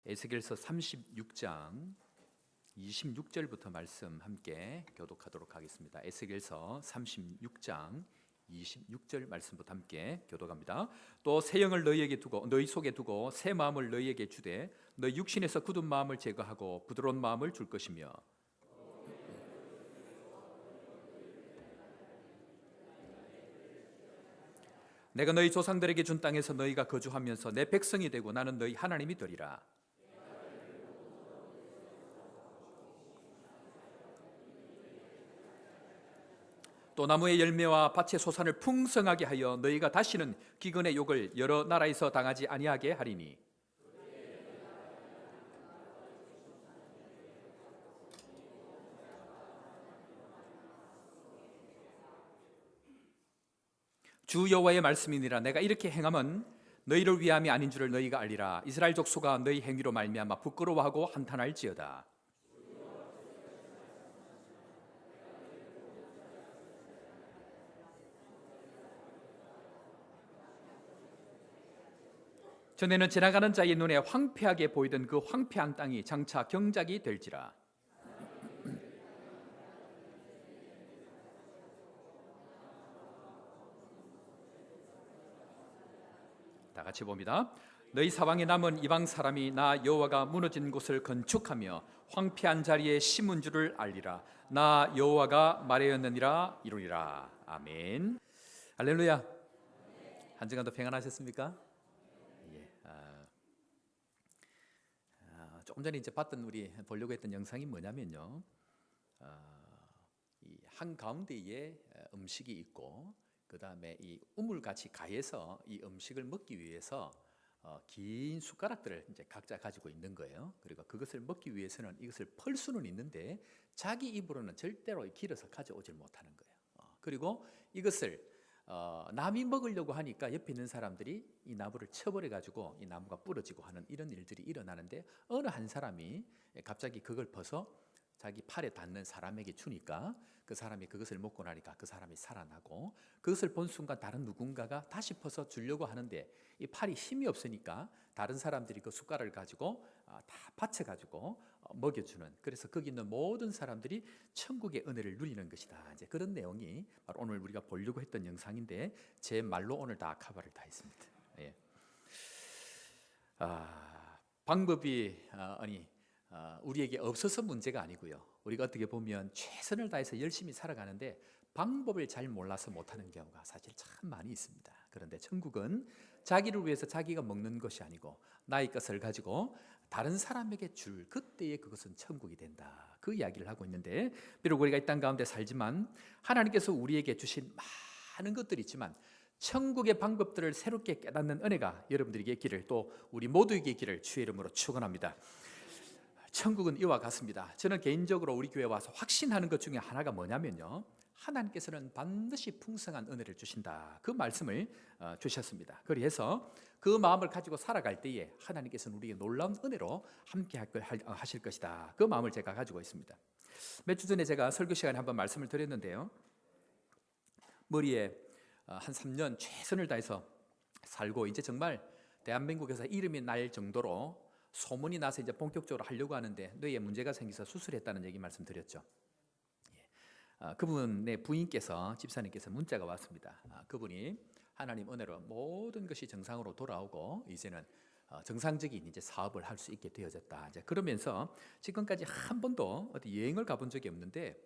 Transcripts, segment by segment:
에스겔서 36장 26절부터 말씀 함께 교독하도록 하겠습니다. 에스겔서 36장 26절 말씀부터 함께 교독합니다. 또 새 영을 너희 속에 두고 새 마음을 너희에게 주되 너희 육신에서 굳은 마음을 제거하고 부드러운 마음을 줄 것이며 내가 너희 조상들에게 준 땅에서 너희가 거주하면서 내 백성이 되고 나는 너희 하나님이 되리라. 또 나무의 열매와 밭의 소산을 풍성하게 하여 너희가 다시는 기근의 욕을 여러 나라에서 당하지 아니하게 하리니 주 여호와의 말씀이니라. 내가 이렇게 행함은 너희를 위함이 아닌 줄을 너희가 알리라. 이스라엘 족속아 너희 행위로 말미암아 부끄러워하고 한탄할지어다. 전에는 지나가는 자의 눈에 황폐하게 보이던 그 황폐한 땅이 장차 경작이 될지라. 다 같이 봅니다. 너희 사방에 남은 이방 사람이 나 여호와가 무너진 곳을 건축하며 황폐한 자리에 심은 줄을 알리라. 나 여호와가 말하였느니라 이루리라. 아멘. 할렐루야. 한 주간도 평안하셨습니까? 조금 전에 이제 봤던 우리 보려고 했던 영상이 뭐냐면요, 이 한 가운데에 음식이 있고 그 다음에 이 우물같이 가해서 이 음식을 먹기 위해서 긴 숟가락들을 이제 각자 가지고 있는 거예요. 그리고 그것을 먹기 위해서는 이것을 펄 수는 있는데 자기 입으로는 절대로 길어서 가져오질 못하는 거예요. 그리고 이것을 남이 먹으려고 하니까 옆에 있는 사람들이 이 나무를 쳐버려 가지고 이 나무가 부러지고 하는 이런 일들이 일어나는데 어느 한 사람이 갑자기 그걸 퍼서 자기 팔에 닿는 사람에게 주니까 그 사람이 그것을 먹고 나니까 그 사람이 살아나고, 그것을 본 순간 다른 누군가가 다시 퍼서 주려고 하는데 이 팔이 힘이 없으니까 다른 사람들이 그 숟가락을 가지고 다 받쳐가지고 먹여주는, 그래서 거기 있는 모든 사람들이 천국의 은혜를 누리는 것이다. 이제 그런 내용이 바로 오늘 우리가 보려고 했던 영상인데 제 말로 오늘 다 커버를 다 했습니다. 예. 방법이 우리에게 없어서 문제가 아니고요. 우리가 어떻게 보면 최선을 다해서 열심히 살아가는데 방법을 잘 몰라서 못하는 경우가 사실 참 많이 있습니다. 그런데 천국은 자기를 위해서 자기가 먹는 것이 아니고 나의 것을 가지고 다른 사람에게 줄 그때에 그것은 천국이 된다. 그 이야기를 하고 있는데, 비록 우리가 이 땅 가운데 살지만 하나님께서 우리에게 주신 많은 것들이 있지만 천국의 방법들을 새롭게 깨닫는 은혜가 여러분들에게 있기를, 또 우리 모두에게 있기를 주의 이름으로 축원합니다. 천국은 이와 같습니다. 저는 개인적으로 우리 교회 와서 확신하는 것 중에 하나가 뭐냐면요, 하나님께서는 반드시 풍성한 은혜를 주신다. 그 말씀을 주셨습니다. 그래서 그 마음을 가지고 살아갈 때에 하나님께서는 우리에게 놀라운 은혜로 함께 하실 것이다. 그 마음을 제가 가지고 있습니다. 몇 주 전에 제가 설교 시간에 한번 말씀을 드렸는데요, 머리에 한 3년 최선을 다해서 살고 이제 정말 대한민국에서 이름이 날 정도로 소문이 나서 이제 본격적으로 하려고 하는데 뇌에 문제가 생겨서 수술했다는 얘기 말씀드렸죠. 그분의 부인께서, 집사님께서 문자가 왔습니다. 그분이 하나님 은혜로 모든 것이 정상으로 돌아오고 이제는 정상적인 이제 사업을 할 수 있게 되어졌다. 이제 그러면서 지금까지 한 번도 어디 여행을 가본 적이 없는데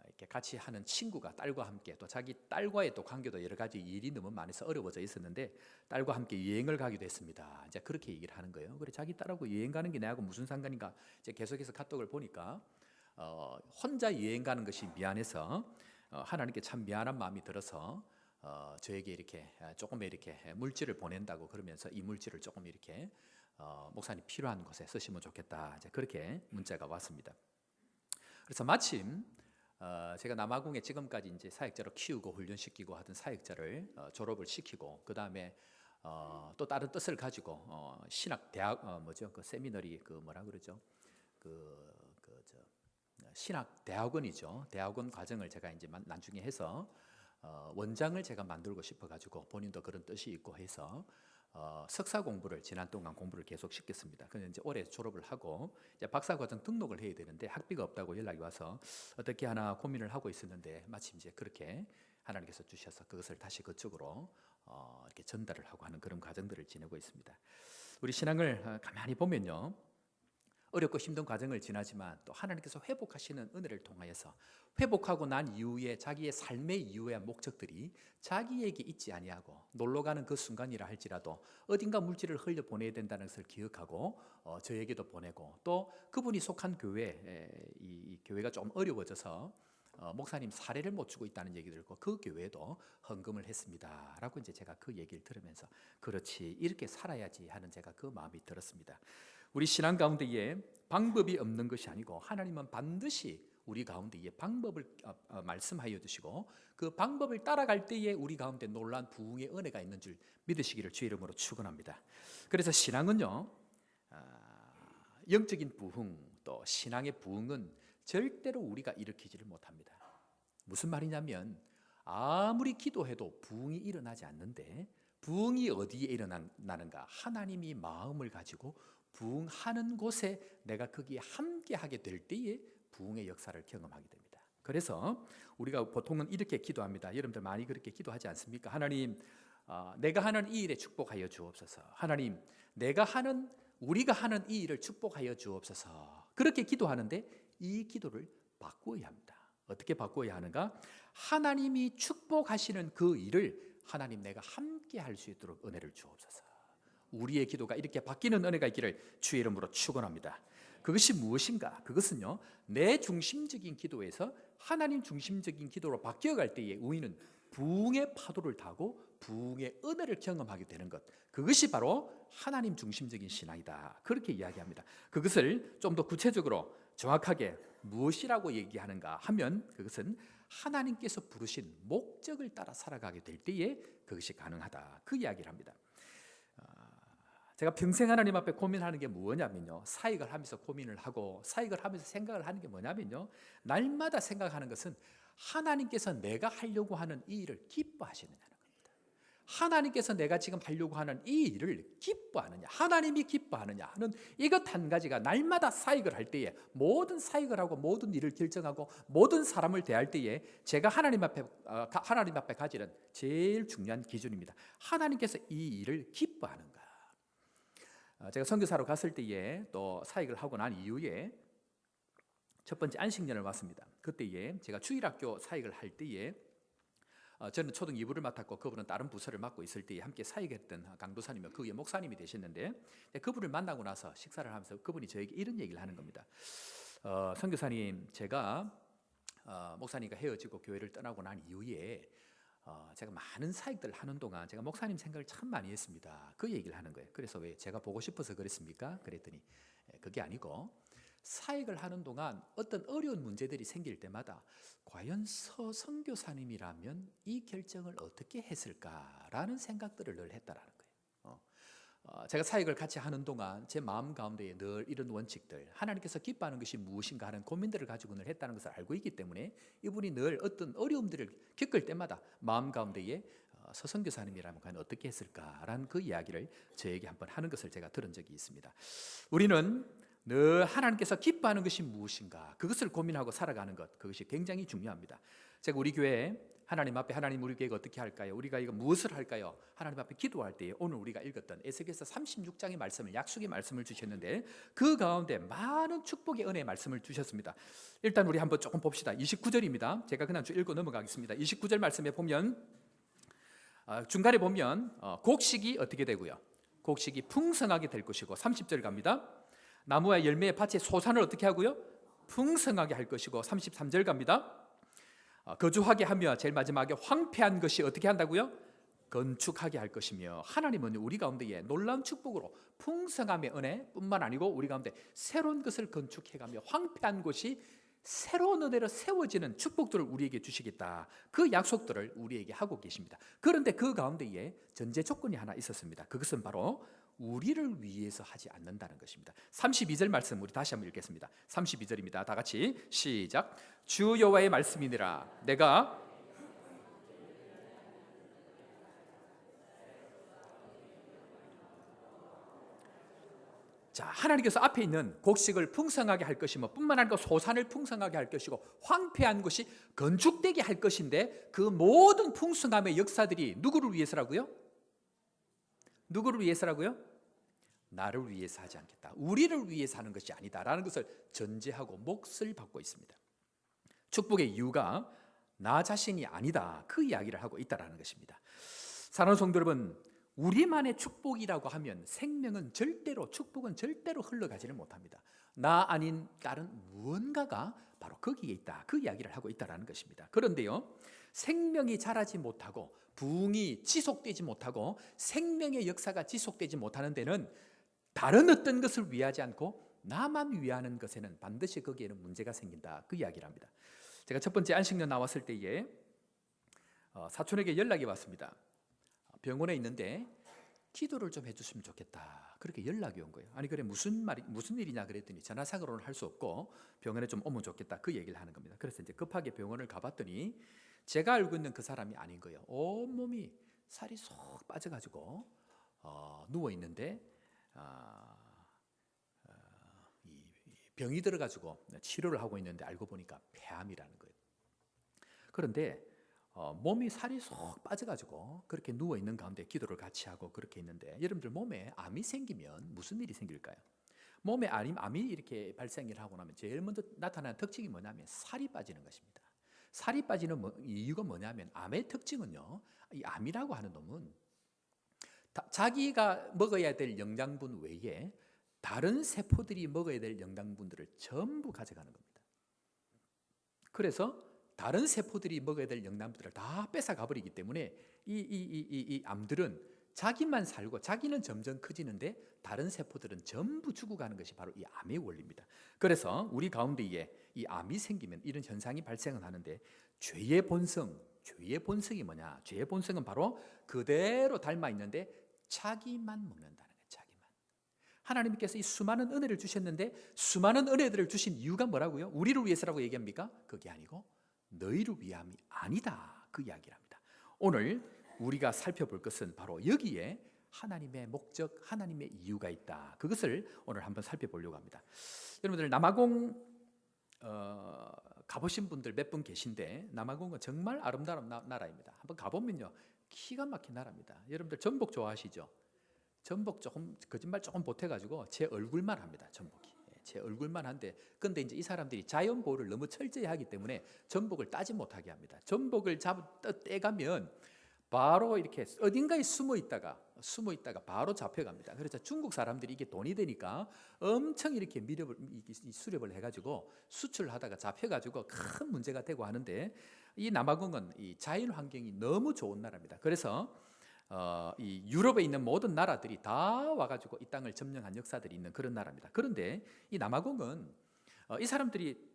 이렇게 같이 하는 친구가 딸과 함께, 또 자기 딸과의 또 관계도 여러 가지 일이 너무 많아서 어려워져 있었는데 딸과 함께 여행을 가기도 했습니다. 이제 그렇게 얘기를 하는 거예요. 그래, 자기 딸하고 여행 가는 게 나하고 무슨 상관인가? 이제 계속해서 카톡을 보니까 혼자 여행 가는 것이 미안해서 하나님께 참 미안한 마음이 들어서 저에게 이렇게 조금 이렇게 물질을 보낸다고 그러면서 이 물질을 조금 이렇게 목사님 필요한 곳에 쓰시면 좋겠다. 이제 그렇게 문자가 왔습니다. 그래서 마침 제가 남아공에 지금까지 이제 사역자로 키우고 훈련시키고 하던 사역자를 졸업을 시키고, 그 다음에 또 다른 뜻을 가지고 신학 대학 그 세미너리 그 뭐라 그러죠? 신학 대학원이죠. 대학원 과정을 제가 이제 나중에 해서 원장을 제가 만들고 싶어 가지고 본인도 그런 뜻이 있고 해서 석사 공부를 지난 동안 공부를 계속 시켰습니다. 그래서 이제 올해 졸업을 하고 이제 박사과정 등록을 해야 되는데 학비가 없다고 연락이 와서 어떻게 하나 고민을 하고 있었는데 마침 이제 그렇게 하나님께서 주셔서 그것을 다시 그쪽으로 이렇게 전달을 하고 하는 그런 과정들을 지내고 있습니다. 우리 신앙을 가만히 보면요, 어렵고 힘든 과정을 지나지만 또 하나님께서 회복하시는 은혜를 통하여서 회복하고 난 이후에 자기의 삶의 이유의 목적들이 자기에게 있지 아니하고 놀러가는 그 순간이라 할지라도 어딘가 물질을 흘려 보내야 된다는 것을 기억하고 저에게도 보내고 또 그분이 속한 교회, 이 교회가 좀 어려워져서 목사님 사례를 못 주고 있다는 얘기 들고 그 교회도 헌금을 했습니다 라고 이제 제가 그 얘기를 들으면서 그렇지, 이렇게 살아야지 하는 제가 그 마음이 들었습니다. 우리 신앙 가운데에 방법이 없는 것이 아니고 하나님은 반드시 우리 가운데에 방법을 말씀하여 주시고 그 방법을 따라갈 때에 우리 가운데 놀라운 부흥의 은혜가 있는 줄 믿으시기를 주의 이름으로 축원합니다. 그래서 신앙은요, 영적인 부흥 또 신앙의 부흥은 절대로 우리가 일으키지를 못합니다. 무슨 말이냐면 아무리 기도해도 부흥이 일어나지 않는데 부흥이 어디에 일어나는가? 하나님이 마음을 가지고 부흥하는 곳에 내가 거기에 함께하게 될 때에 부흥의 역사를 경험하게 됩니다. 그래서 우리가 보통은 이렇게 기도합니다. 여러분들 많이 그렇게 기도하지 않습니까? 하나님, 내가 하는 이 일에 축복하여 주옵소서. 하나님, 우리가 하는 이 일을 축복하여 주옵소서. 그렇게 기도하는데 이 기도를 바꾸어야 합니다. 어떻게 바꾸어야 하는가? 하나님이 축복하시는 그 일을 하나님 내가 함께 할 수 있도록 은혜를 주옵소서. 우리의 기도가 이렇게 바뀌는 은혜가 있기를 주의 이름으로 축원합니다. 그것이 무엇인가? 그것은요, 내 중심적인 기도에서 하나님 중심적인 기도로 바뀌어갈 때에 우리는 부흥의 파도를 타고 부흥의 은혜를 경험하게 되는 것, 그것이 바로 하나님 중심적인 신앙이다, 그렇게 이야기합니다. 그것을 좀 더 구체적으로 정확하게 무엇이라고 얘기하는가 하면 그것은 하나님께서 부르신 목적을 따라 살아가게 될 때에 그것이 가능하다, 그 이야기를 합니다. 제가 평생 하나님 앞에 고민하는 게 뭐냐면요, 사역을 하면서 고민을 하고 사역을 하면서 생각을 하는 게 뭐냐면요, 날마다 생각하는 것은 하나님께서 내가 하려고 하는 이 일을 기뻐하시느냐는 겁니다. 하나님께서 내가 지금 하려고 하는 이 일을 기뻐하느냐, 하나님이 기뻐하느냐 하는 이것 한 가지가 날마다 사역을 할 때에, 모든 사역을 하고 모든 일을 결정하고 모든 사람을 대할 때에 제가 하나님 앞에 가지는 제일 중요한 기준입니다. 하나님께서 이 일을 기뻐하는가. 제가 선교사로 갔을 때에 또 사역을 하고 난 이후에 첫 번째 안식년을 왔습니다. 그때에 제가 주일학교 사역을 할 때에 저는 초등 2부를 맡았고 그분은 다른 부서를 맡고 있을 때에 함께 사역했던 강도사님이 그 위에 목사님이 되셨는데, 그분을 만나고 나서 식사를 하면서 그분이 저에게 이런 얘기를 하는 겁니다. 선교사님, 제가 목사님과 헤어지고 교회를 떠나고 난 이후에 제가 많은 사역들을 하는 동안 제가 목사님 생각을 참 많이 했습니다. 그 얘기를 하는 거예요. 그래서 왜 제가 보고 싶어서 그랬습니까? 그랬더니 그게 아니고 사역을 하는 동안 어떤 어려운 문제들이 생길 때마다 과연 선교사님이라면 이 결정을 어떻게 했을까라는 생각들을 늘 했다라는 거예요. 제가 사역을 같이 하는 동안 제 마음 가운데에 늘 이런 원칙들, 하나님께서 기뻐하는 것이 무엇인가 하는 고민들을 가지고 늘 했다는 것을 알고 있기 때문에 이분이 늘 어떤 어려움들을 겪을 때마다 마음 가운데에 서선교사님이라면 과연 어떻게 했을까라는 그 이야기를 저에게 한번 하는 것을 제가 들은 적이 있습니다. 우리는 늘 하나님께서 기뻐하는 것이 무엇인가, 그것을 고민하고 살아가는 것, 그것이 굉장히 중요합니다. 제가 우리 교회에 하나님 앞에, 하나님 우리 교회가 어떻게 할까요? 우리가 이거 무엇을 할까요? 하나님 앞에 기도할 때에 오늘 우리가 읽었던 에스겔서 36장의 말씀을, 약속의 말씀을 주셨는데 그 가운데 많은 축복의 은혜의 말씀을 주셨습니다. 일단 우리 한번 조금 봅시다. 29절입니다. 제가 그냥 읽고 넘어가겠습니다. 29절 말씀에 보면 중간에 보면 곡식이 어떻게 되고요? 곡식이 풍성하게 될 것이고, 30절 갑니다. 나무와 열매의 밭의 소산을 어떻게 하고요? 풍성하게 할 것이고, 33절 갑니다. 거주하게 하며 제일 마지막에 황폐한 것이 어떻게 한다고요? 건축하게 할 것이며, 하나님은 우리 가운데에 놀라운 축복으로 풍성함의 은혜뿐만 아니고 우리 가운데 새로운 것을 건축해가며 황폐한 곳이 새로운 은혜로 세워지는 축복들을 우리에게 주시겠다, 그 약속들을 우리에게 하고 계십니다. 그런데 그 가운데에 전제 조건이 하나 있었습니다. 그것은 바로 우리를 위해서 하지 않는다는 것입니다. 32절 말씀 우리 다시 한번 읽겠습니다. 32절입니다. 다 같이 시작. 주 여호와의 말씀이니라. 내가 하나님께서 앞에 있는 곡식을 풍성하게 할 것이며 뿐만 아니라 소산을 풍성하게 할 것이고 황폐한 것이 건축되게 할 것인데 그 모든 풍성함의 역사들이 누구를 위해서라고요? 누구를 위해서라고요? 나를 위해서 하지 않겠다. 우리를 위해서 하는 것이 아니다라는 것을 전제하고 몫을 받고 있습니다. 축복의 이유가 나 자신이 아니다. 그 이야기를 하고 있다라는 것입니다. 사랑하는 성도 여러분, 우리만의 축복이라고 하면 축복은 절대로 흘러가지는 못합니다. 나 아닌 다른 무언가가 바로 거기에 있다. 그 이야기를 하고 있다라는 것입니다. 그런데요, 생명이 자라지 못하고 부흥이 지속되지 못하고 생명의 역사가 지속되지 못하는 데는 다른 어떤 것을 위하지 않고 나만 위하는 것에는 반드시 거기에는 문제가 생긴다. 그 이야기를 합니다. 제가 첫 번째 안식년 나왔을 때에 사촌에게 연락이 왔습니다. 병원에 있는데 기도를 좀 해주시면 좋겠다. 그렇게 연락이 온 거예요. 아니 그래 무슨 일이냐 그랬더니 전화상으로는 할 수 없고 병원에 좀 오면 좋겠다. 그 얘기를 하는 겁니다. 그래서 이제 급하게 병원을 가봤더니 제가 알고 있는 그 사람이 아닌 거예요. 온몸이 살이 쏙 빠져가지고 누워 있는데 이 병이 들어가지고 치료를 하고 있는데 알고 보니까 폐암이라는 거예요. 그런데 몸이 살이 쏙 빠져가지고 그렇게 누워 있는 가운데 기도를 같이 하고 그렇게 있는데 여러분들 몸에 암이 생기면 무슨 일이 생길까요? 몸에 암이 이렇게 발생을 하고 나면 제일 먼저 나타나는 특징이 뭐냐면 살이 빠지는 것입니다. 살이 빠지는 이유가 뭐냐면 암의 특징은요, 이 암이라고 하는 놈은 자기가 먹어야 될 영양분 외에 다른 세포들이 먹어야 될 영양분들을 전부 가져가는 겁니다. 그래서 다른 세포들이 먹어야 될 영양분들을 다 뺏어 가버리기 때문에 이 암들은 자기만 살고 자기는 점점 커지는데 다른 세포들은 전부 죽어가는 것이 바로 이 암의 원리입니다. 그래서 우리 가운데에 이 암이 생기면 이런 현상이 발생을 하는데 죄의 본성이 뭐냐? 죄의 본성은 바로 그대로 닮아 있는데 자기만 먹는다는 거예요. 자기만. 하나님께서 이 수많은 은혜를 주셨는데 수많은 은혜들을 주신 이유가 뭐라고요? 우리를 위해서라고 얘기합니까? 그게 아니고 너희를 위함이 아니다. 그 이야기를 합니다. 오늘 우리가 살펴볼 것은 바로 여기에 하나님의 목적, 하나님의 이유가 있다. 그것을 오늘 한번 살펴보려고 합니다. 여러분들 남아공 가보신 분들 몇 분 계신데 남아공은 정말 아름다운 나라입니다. 한번 가보면요 기가 막힌 나라입니다. 여러분들 전복 좋아하시죠? 전복 조금 거짓말 조금 보태가지고 제 얼굴만 합니다. 전복이. 제 얼굴만 한데 근데 이제 이 사람들이 자연 보호를 너무 철저히 하기 때문에 전복을 따지 못하게 합니다. 전복을 떼가면 바로 이렇게 어딘가에 숨어 있다가 바로 잡혀갑니다. 그래서 중국 사람들이 이게 돈이 되니까 엄청 이렇게 수렵을 해가지고 수출하다가 잡혀가지고 큰 문제가 되고 하는데 이 남아공은 이 자연 환경이 너무 좋은 나라입니다. 그래서 이 유럽에 있는 모든 나라들이 다 와가지고 이 땅을 점령한 역사들이 있는 그런 나라입니다. 그런데 이 남아공은 이 사람들이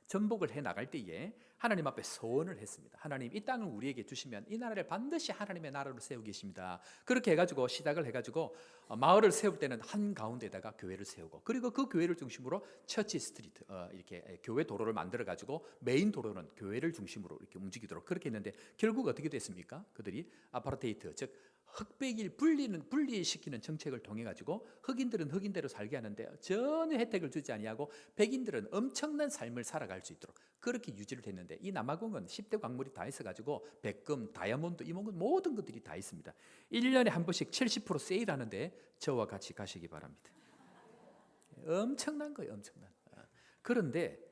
전복을 해 나갈 때에 하나님 앞에 소원을 했습니다. 하나님 이 땅을 우리에게 주시면 이 나라를 반드시 하나님의 나라로 세우고 계십니다. 그렇게 해가지고 시작을 해가지고 마을을 세울 때는 한 가운데다가 교회를 세우고 그리고 그 교회를 중심으로 처치 스트리트 이렇게 교회 도로를 만들어 가지고 메인 도로는 교회를 중심으로 이렇게 움직이도록 그렇게 했는데 결국 어떻게 됐습니까? 그들이 아파르테이트 즉 흑백일 분리시키는 정책을 통해 가지고 흑인들은 흑인대로 살게 하는데 전혀 혜택을 주지 아니하고 백인들은 엄청난 삶을 살아갈 수 있도록 그렇게 유지를 했는데 이 남아공은 10대 광물이 다 있어 가지고 백금, 다이아몬드, 이모건 모든 것들이 다 있습니다. 1년에 한 번씩 70% 세일하는데 저와 같이 가시기 바랍니다. 엄청난 거예요, 엄청난. 그런데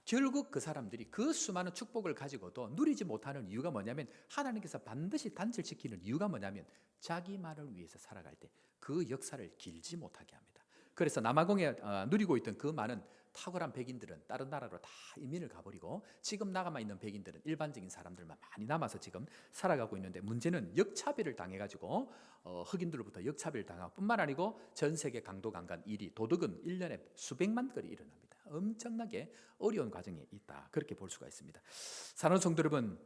결국 그 사람들이 그 수많은 축복을 가지고도 누리지 못하는 이유가 뭐냐면 하나님께서 반드시 단절시키는 이유가 뭐냐면 자기만을 위해서 살아갈 때 그 역사를 길지 못하게 합니다. 그래서 남아공에 누리고 있던 그 많은 탁월한 백인들은 다른 나라로 다 이민을 가버리고 지금 나가만 있는 백인들은 일반적인 사람들만 많이 남아서 지금 살아가고 있는데 문제는 역차별을 당해가지고 흑인들로부터 역차별을 당하고 뿐만 아니고 전 세계 강도 강간 1위 도덕은 1년에 수백만 건이 일어납니다. 엄청나게 어려운 과정에 있다. 그렇게 볼 수가 있습니다. 사랑하는 성도 여러분,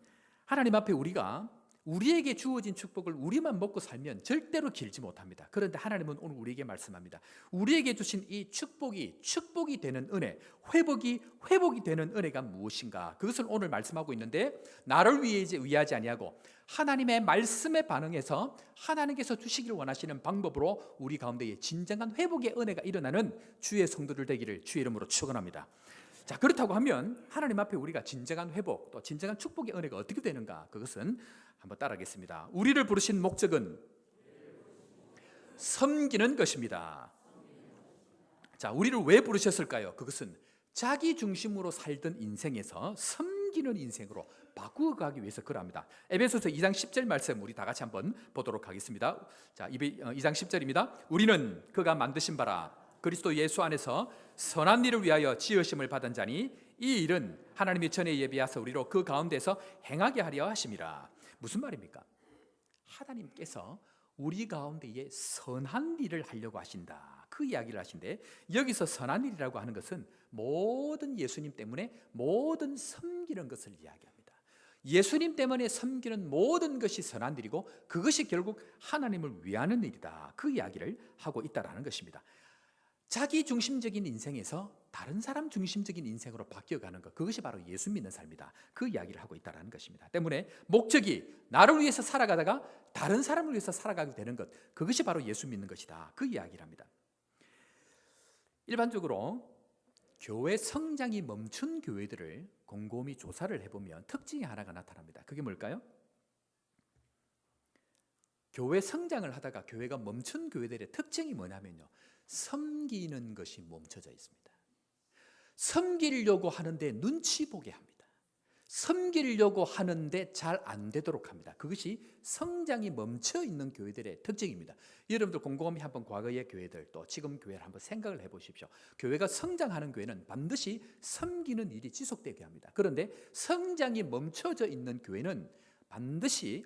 하나님 앞에 우리가 우리에게 주어진 축복을 우리만 먹고 살면 절대로 길지 못합니다. 그런데 하나님은 오늘 우리에게 말씀합니다. 우리에게 주신 이 축복이 되는 은혜, 회복이 되는 은혜가 무엇인가? 그것을 오늘 말씀하고 있는데, 나를 위하지 아니하고 하나님의 말씀에 반응해서 하나님께서 주시기를 원하시는 방법으로 우리 가운데에 진정한 회복의 은혜가 일어나는 주의 성도들 되기를 주의 이름으로 축원합니다. 자, 그렇다고 하면 하나님 앞에 우리가 진정한 회복, 또 진정한 축복의 은혜가 어떻게 되는가? 그것은 한번 따라하겠습니다. 우리를 부르신 목적은 섬기는 것입니다. 자, 우리를 왜 부르셨을까요? 그것은 자기 중심으로 살던 인생에서 섬기는 인생으로 바꾸어가기 위해서 그럽니다. 에베소서 2장 10절 말씀 우리 다 같이 한번 보도록 하겠습니다. 자, 2장 10절입니다. 우리는 그가 만드신 바라 그리스도 예수 안에서 선한 일을 위하여 지으심을 받은 자니 이 일은 하나님이 전에 예비하사 우리로 그 가운데서 행하게 하려 하심이라. 무슨 말입니까? 하나님께서 우리 가운데에 선한 일을 하려고 하신다, 그 이야기를 하신데, 여기서 선한 일이라고 하는 것은 모든 예수님 때문에 모든 섬기는 것을 이야기합니다. 예수님 때문에 섬기는 모든 것이 선한 일이고 그것이 결국 하나님을 위하는 일이다, 그 이야기를 하고 있다는 것입니다. 자기 중심적인 인생에서 다른 사람 중심적인 인생으로 바뀌어가는 것, 그것이 바로 예수 믿는 삶이다, 그 이야기를 하고 있다는 것입니다. 때문에 목적이 나를 위해서 살아가다가 다른 사람을 위해서 살아가게 되는 것, 그것이 바로 예수 믿는 것이다, 그 이야기를 합니다. 일반적으로 교회 성장이 멈춘 교회들을 곰곰이 조사를 해보면 특징이 하나가 나타납니다. 그게 뭘까요? 교회 성장을 하다가 교회가 멈춘 교회들의 특징이 뭐냐면요, 섬기는 것이 멈춰져 있습니다. 섬기려고 하는데 눈치 보게 합니다. 섬기려고 하는데 잘 안 되도록 합니다. 그것이 성장이 멈춰 있는 교회들의 특징입니다. 여러분들 곰곰이 한번 과거의 교회들 또 지금 교회를 한번 생각을 해보십시오. 교회가 성장하는 교회는 반드시 섬기는 일이 지속되게 합니다. 그런데 성장이 멈춰져 있는 교회는 반드시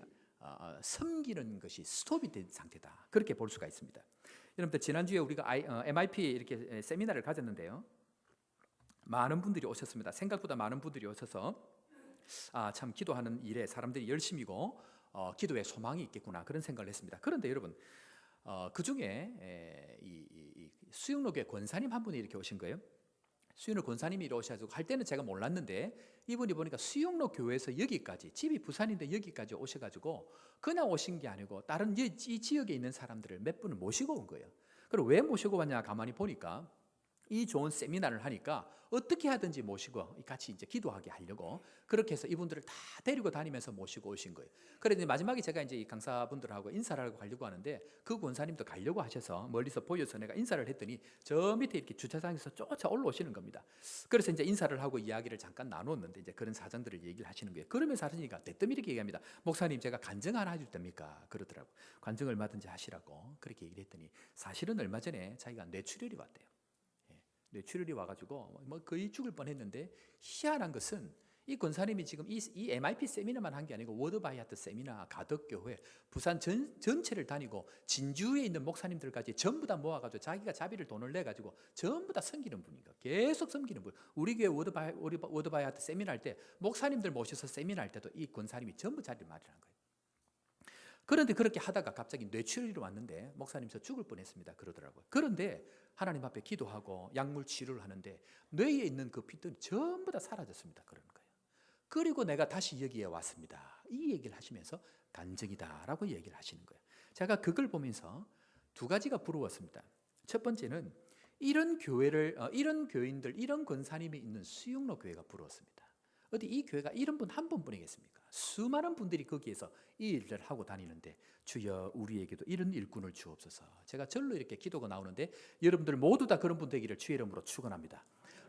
섬기는 것이 스톱이 된 상태다, 그렇게 볼 수가 있습니다. 여러분들 지난주에 우리가 MIP 이렇게 세미나를 가졌는데요, 많은 분들이 오셨습니다. 생각보다 많은 분들이 오셔서 참 기도하는 일에 사람들이 열심이고 기도에 소망이 있겠구나, 그런 생각을 했습니다. 그런데 여러분, 그 중에 이 수영로교회 권사님 한 분이 이렇게 오신 거예요. 수영로 권사님이 이러셔가지고, 할 때는 제가 몰랐는데 이분이 보니까 수영로 교회에서 여기까지, 집이 부산인데 여기까지 오셔가지고 그냥 오신 게 아니고 다른 이 지역에 있는 사람들을 몇 분을 모시고 온 거예요. 그리고 왜 모시고 왔냐 가만히 보니까 이 좋은 세미나를 하니까 어떻게 하든지 모시고 같이 이제 기도하게 하려고 그렇게 해서 이분들을 다 데리고 다니면서 모시고 오신 거예요. 그래서 마지막에 제가 이제 이 강사분들하고 인사를 하고 가려고 하는데 그 권사님도 가려고 하셔서 멀리서 보여서 내가 인사를 했더니 저 밑에 이렇게 주차장에서 쫓아 올라오시는 겁니다. 그래서 이제 인사를 하고 이야기를 잠깐 나눴는데 이제 그런 사정들을 얘기를 하시는 거예요. 그러면서 하시니까 대뜸 이렇게 얘기합니다. 목사님, 제가 간증 하나 해줄 됩니까? 그러더라고. 간증 얼마든지 하시라고 그렇게 얘기를 했더니, 사실은 얼마 전에 자기가 뇌출혈이 왔대요. 뇌출혈이 와가지고 뭐 거의 죽을 뻔했는데, 희한한 것은 이 권사님이 지금 이 MIP 세미나만 한 게 아니고 워드바이하트 세미나, 가덕교회, 부산 전체를 다니고 진주에 있는 목사님들까지 전부 다 모아가지고 자기가 자비를 돈을 내가지고 전부 다 섬기는 분이니까 계속 섬기는 분. 우리 교회 워드바이하트 세미나 할 때 목사님들 모셔서 세미나 할 때도 이 권사님이 전부 자리를 마련한 거예요. 그런데 그렇게 하다가 갑자기 뇌출혈이 왔는데 목사님 저 죽을 뻔했습니다, 그러더라고요. 그런데 하나님 앞에 기도하고 약물 치료를 하는데 뇌에 있는 그 피들이 전부 다 사라졌습니다, 그러는 거예요. 그리고 내가 다시 여기에 왔습니다, 이 얘기를 하시면서 간증이다라고 얘기를 하시는 거예요. 제가 그걸 보면서 두 가지가 부러웠습니다. 첫 번째는 이런 교회를 이런 교인들, 이런 권사님이 있는 수영로 교회가 부러웠습니다. 어디 이 교회가 이런 분 한 분뿐이겠습니까? 수많은 분들이 거기에서 이 일을 하고 다니는데, 주여 우리에게도 이런 일꾼을 주옵소서. 제가 절로 이렇게 기도가 나오는데 여러분들 모두 다 그런 분 되기를 주의 이름으로 축원합니다.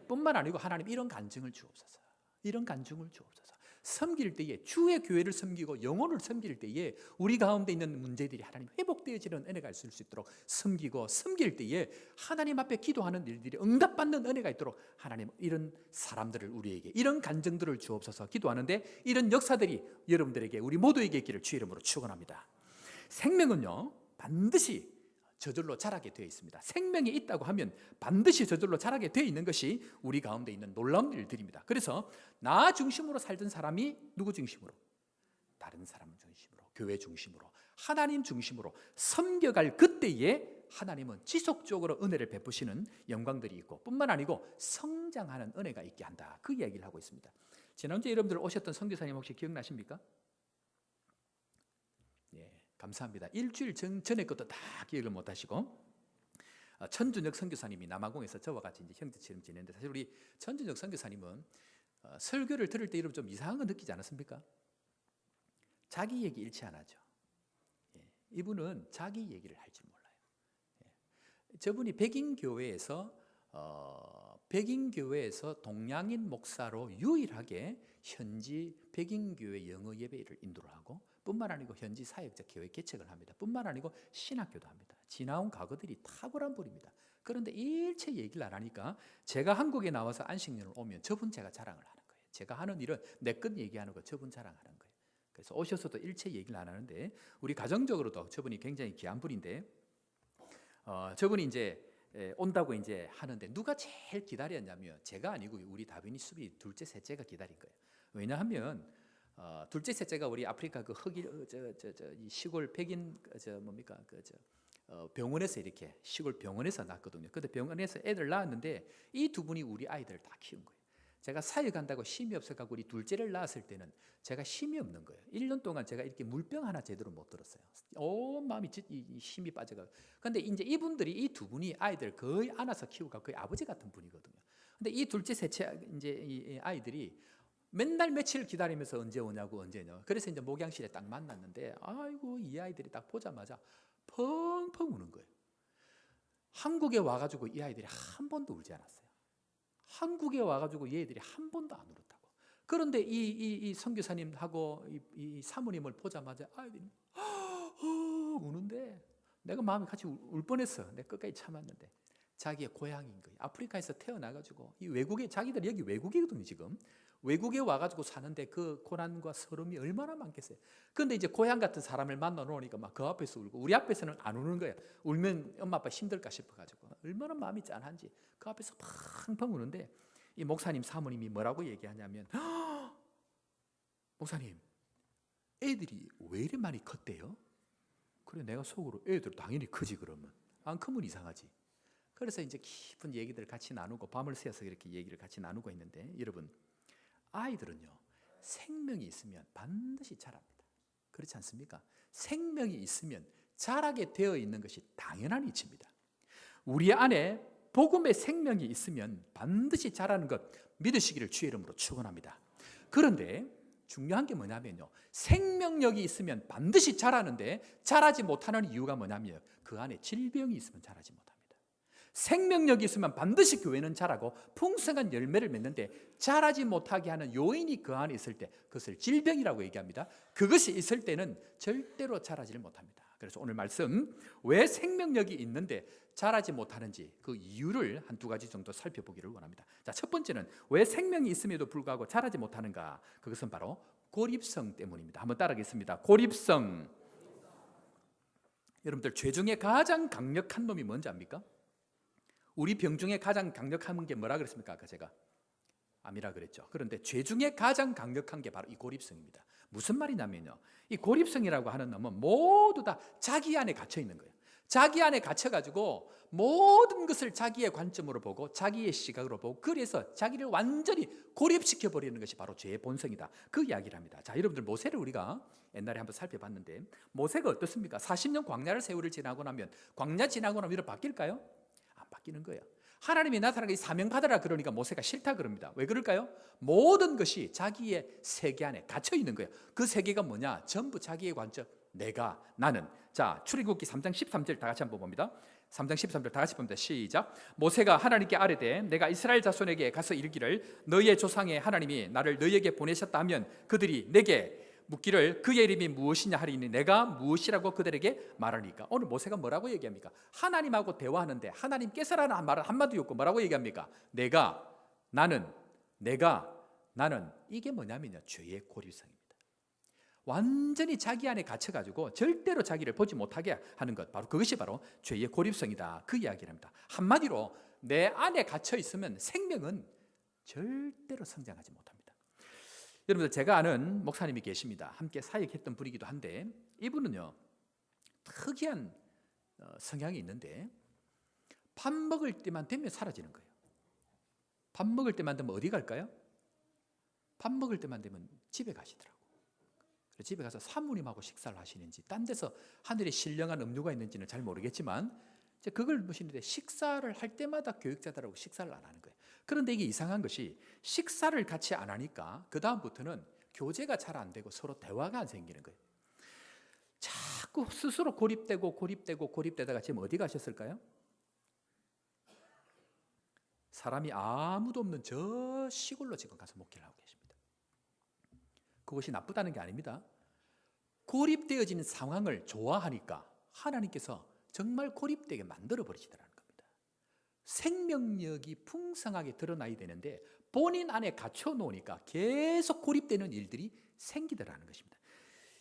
뿐만 아니고 하나님 이런 간증을 주옵소서. 이런 간증을 주옵소서. 섬길 때에, 주의 교회를 섬기고 영혼을 섬길 때에 우리 가운데 있는 문제들이 하나님 회복되어지는 은혜가 있을 수 있도록 섬기고, 섬길 때에 하나님 앞에 기도하는 일들이 응답받는 은혜가 있도록 하나님 이런 사람들을, 우리에게 이런 간증들을 주옵소서 기도하는데, 이런 역사들이 여러분들에게, 우리 모두에게 있기를 주의 이름으로 축원합니다. 생명은요 반드시 저절로 자라게 되어 있습니다. 생명이 있다고 하면 반드시 저절로 자라게 되어 있는 것이 우리 가운데 있는 놀라운 일들입니다. 그래서 나 중심으로 살던 사람이 누구 중심으로? 다른 사람 중심으로 교회 중심으로, 하나님 중심으로 섬겨갈 그때에 하나님은 지속적으로 은혜를 베푸시는 영광들이 있고, 뿐만 아니고 성장하는 은혜가 있게 한다. 그 이야기를 하고 있습니다. 지난주에 여러분들 오셨던 선교사님 혹시 기억나십니까? 예, 감사합니다. 일주일 전에 것도 다 기억을 못 하시고, 천준혁 선교사님이 남아공에서 저와 같이 이제 형제처럼 지내는데, 사실 우리 천준혁 선교사님은 설교를 들을 때 여러분 좀 이상한 거 느끼지 않았습니까? 자기 얘기 일치 안 하죠. 예, 이분은 자기 얘기를 할 줄 몰라요. 예, 저분이 백인교회에서 동양인 목사로 유일하게 현지 백인교회 영어 예배를 인도를 하고, 뿐만 아니고 현지 사역자 교회 개척을 합니다. 뿐만 아니고 신학교도 합니다. 지나온 과거들이 탁월한 분입니다. 그런데 일체 얘기를 안 하니까 제가 한국에 나와서 안식년을 오면 저분 제가 자랑을 하는 거예요. 제가 하는 일은 내 것 얘기하는 거 저분 자랑하는 거예요. 그래서 오셔서도 일체 얘기를 안 하는데, 우리 가정적으로도 저분이 굉장히 귀한 분인데, 저분이 이제 온다고 이제 하는데 누가 제일 기다렸냐면 제가 아니고 우리 다빈이 수비 둘째 셋째가 기다린 거예요. 왜냐하면 둘째 셋째가 우리 아프리카 그 흑일 이 시골 백인 병원에서 이렇게 시골 병원에서 낳았거든요. 근데 병원에서 애들 낳았는데 이 두 분이 우리 아이들을 다 키운 거예요. 제가 사역한다고 힘이 없어가지고 우리 둘째를 낳았을 때는 제가 힘이 없는 거예요. 1년 동안 제가 이렇게 물병 하나 제대로 못 들었어요. 온 마음이 힘이 빠져가지고. 근데 이제 이분들이 이 두 분이 아이들 거의 안아서 키우고 거의 아버지 같은 분이거든요. 근데 이 둘째 셋째 이제 이 아이들이 맨날 며칠 기다리면서 언제 오냐고 언제 오냐고. 그래서 이제 목양실에 딱 만났는데, 아이고 이 아이들이 딱 보자마자 펑펑 우는 거예요. 한국에 와가지고 이 아이들이 한 번도 울지 않았어요. 한국에 와가지고 얘들이 한 번도 안 울었다고. 그런데 이 선교사님하고 이 사모님을 보자마자 아이들이 우는데, 내가 마음이 같이 울 뻔했어. 내가 끝까지 참았는데 자기의 고향인 거예요. 아프리카에서 태어나가지고 이 외국에, 자기들 여기 외국이거든요. 지금 외국에 와가지고 사는데 그 고난과 서름이 얼마나 많겠어요. 그런데 이제 고향 같은 사람을 만나 놓으니까 막 그 앞에서 울고, 우리 앞에서는 안 우는 거예요. 울면 엄마 아빠 힘들까 싶어가지고 얼마나 마음이 짠한지 그 앞에서 팡팡 우는데, 이 목사님 사모님이 뭐라고 얘기하냐면, 목사님 애들이 왜 이리 많이 컸대요? 그래, 내가 속으로 애들 당연히 크지, 그러면 안 크면 이상하지. 그래서 이제 깊은 얘기들을 같이 나누고 밤을 새서 이렇게 얘기를 같이 나누고 있는데, 여러분 아이들은요 생명이 있으면 반드시 자랍니다. 그렇지 않습니까? 생명이 있으면 자라게 되어 있는 것이 당연한 이치입니다. 우리 안에 복음의 생명이 있으면 반드시 자라는 것 믿으시기를 주의 이름으로 축원합니다. 그런데 중요한 게 뭐냐면요, 생명력이 있으면 반드시 자라는데 자라지 못하는 이유가 뭐냐면 그 안에 질병이 있으면 자라지 못합니다. 생명력이 있으면 반드시 교회는 자라고 풍성한 열매를 맺는데, 자라지 못하게 하는 요인이 그 안에 있을 때 그것을 질병이라고 얘기합니다. 그것이 있을 때는 절대로 자라지를 못합니다. 그래서 오늘 말씀, 왜 생명력이 있는데 자라지 못하는지 그 이유를 한두 가지 정도 살펴보기를 원합니다. 자, 첫 번째는 왜 생명이 있음에도 불구하고 자라지 못하는가? 그것은 바로 고립성 때문입니다. 한번 따라하겠습니다. 고립성. 여러분들 죄 중에 가장 강력한 놈이 뭔지 압니까? 우리 병 중에 가장 강력한 게 뭐라 그랬습니까? 아까 제가 암이라 그랬죠. 그런데 죄 중에 가장 강력한 게 바로 이 고립성입니다. 무슨 말이냐면요, 이 고립성이라고 하는 놈은 모두 다 자기 안에 갇혀 있는 거예요. 자기 안에 갇혀가지고 모든 것을 자기의 관점으로 보고 자기의 시각으로 보고, 그래서 자기를 완전히 고립시켜 버리는 것이 바로 죄의 본성이다. 그 이야기를 합니다. 자, 여러분들 모세를 우리가 옛날에 한번 살펴봤는데, 모세가 어떻습니까? 40년 광야를 세월을 지나고 나면, 광야 지나고 나면 이렇게 바뀔까요? 안 바뀌는 거예요. 하나님이 나타나게 사명 받으라 그러니까 모세가 싫다 그럽니다. 왜 그럴까요? 모든 것이 자기의 세계 안에 갇혀 있는 거예요. 그 세계가 뭐냐? 전부 자기의 관점, 내가, 나는. 자, 출애굽기 3장 13절 다 같이 한번 봅니다. 3장 13절 다 같이 봅니다. 시작. 모세가 하나님께 아뢰되, 내가 이스라엘 자손에게 가서 이르기를 너희의 조상의 하나님이 나를 너희에게 보내셨다 하면 그들이 내게 묻기를 그의 이름이 무엇이냐 하리니 내가 무엇이라고 그들에게 말하니까. 오늘 모세가 뭐라고 얘기합니까? 하나님하고 대화하는데 하나님께서라는 말은 한마디 없고 뭐라고 얘기합니까? 내가, 나는, 이게 뭐냐면요, 죄의 고립성입니다. 완전히 자기 안에 갇혀가지고 절대로 자기를 보지 못하게 하는 것, 바로 그것이 바로 죄의 고립성이다. 그 이야기를 합니다. 한마디로 내 안에 갇혀 있으면 생명은 절대로 성장하지 못합니다. 여러분들 제가 아는 목사님이 계십니다. 함께 사역했던 분이기도 한데 이분은요 특이한 성향이 있는데 밥 먹을 때만 되면 사라지는 거예요. 밥 먹을 때만 되면 어디 갈까요? 밥 먹을 때만 되면 집에 가시더라고요. 집에 가서 사모님하고 식사를 하시는지 딴 데서 하늘에 신령한 음료가 있는지는 잘 모르겠지만 그걸 보시는데 식사를 할 때마다 교육자들하고 식사를 안 하는 거예요. 그런데 이게 이상한 것이 식사를 같이 안 하니까 그 다음부터는 교제가 잘 안 되고 서로 대화가 안 생기는 거예요. 자꾸 스스로 고립되다가 지금 어디 가셨을까요? 사람이 아무도 없는 저 시골로 지금 가서 목회를 하고 계십니다. 그것이 나쁘다는 게 아닙니다. 고립되어지는 상황을 좋아하니까 하나님께서 정말 고립되게 만들어 버리시더라는 겁니다. 생명력이 풍성하게 드러나야 되는데 본인 안에 갇혀 놓으니까 계속 고립되는 일들이 생기더라는 것입니다.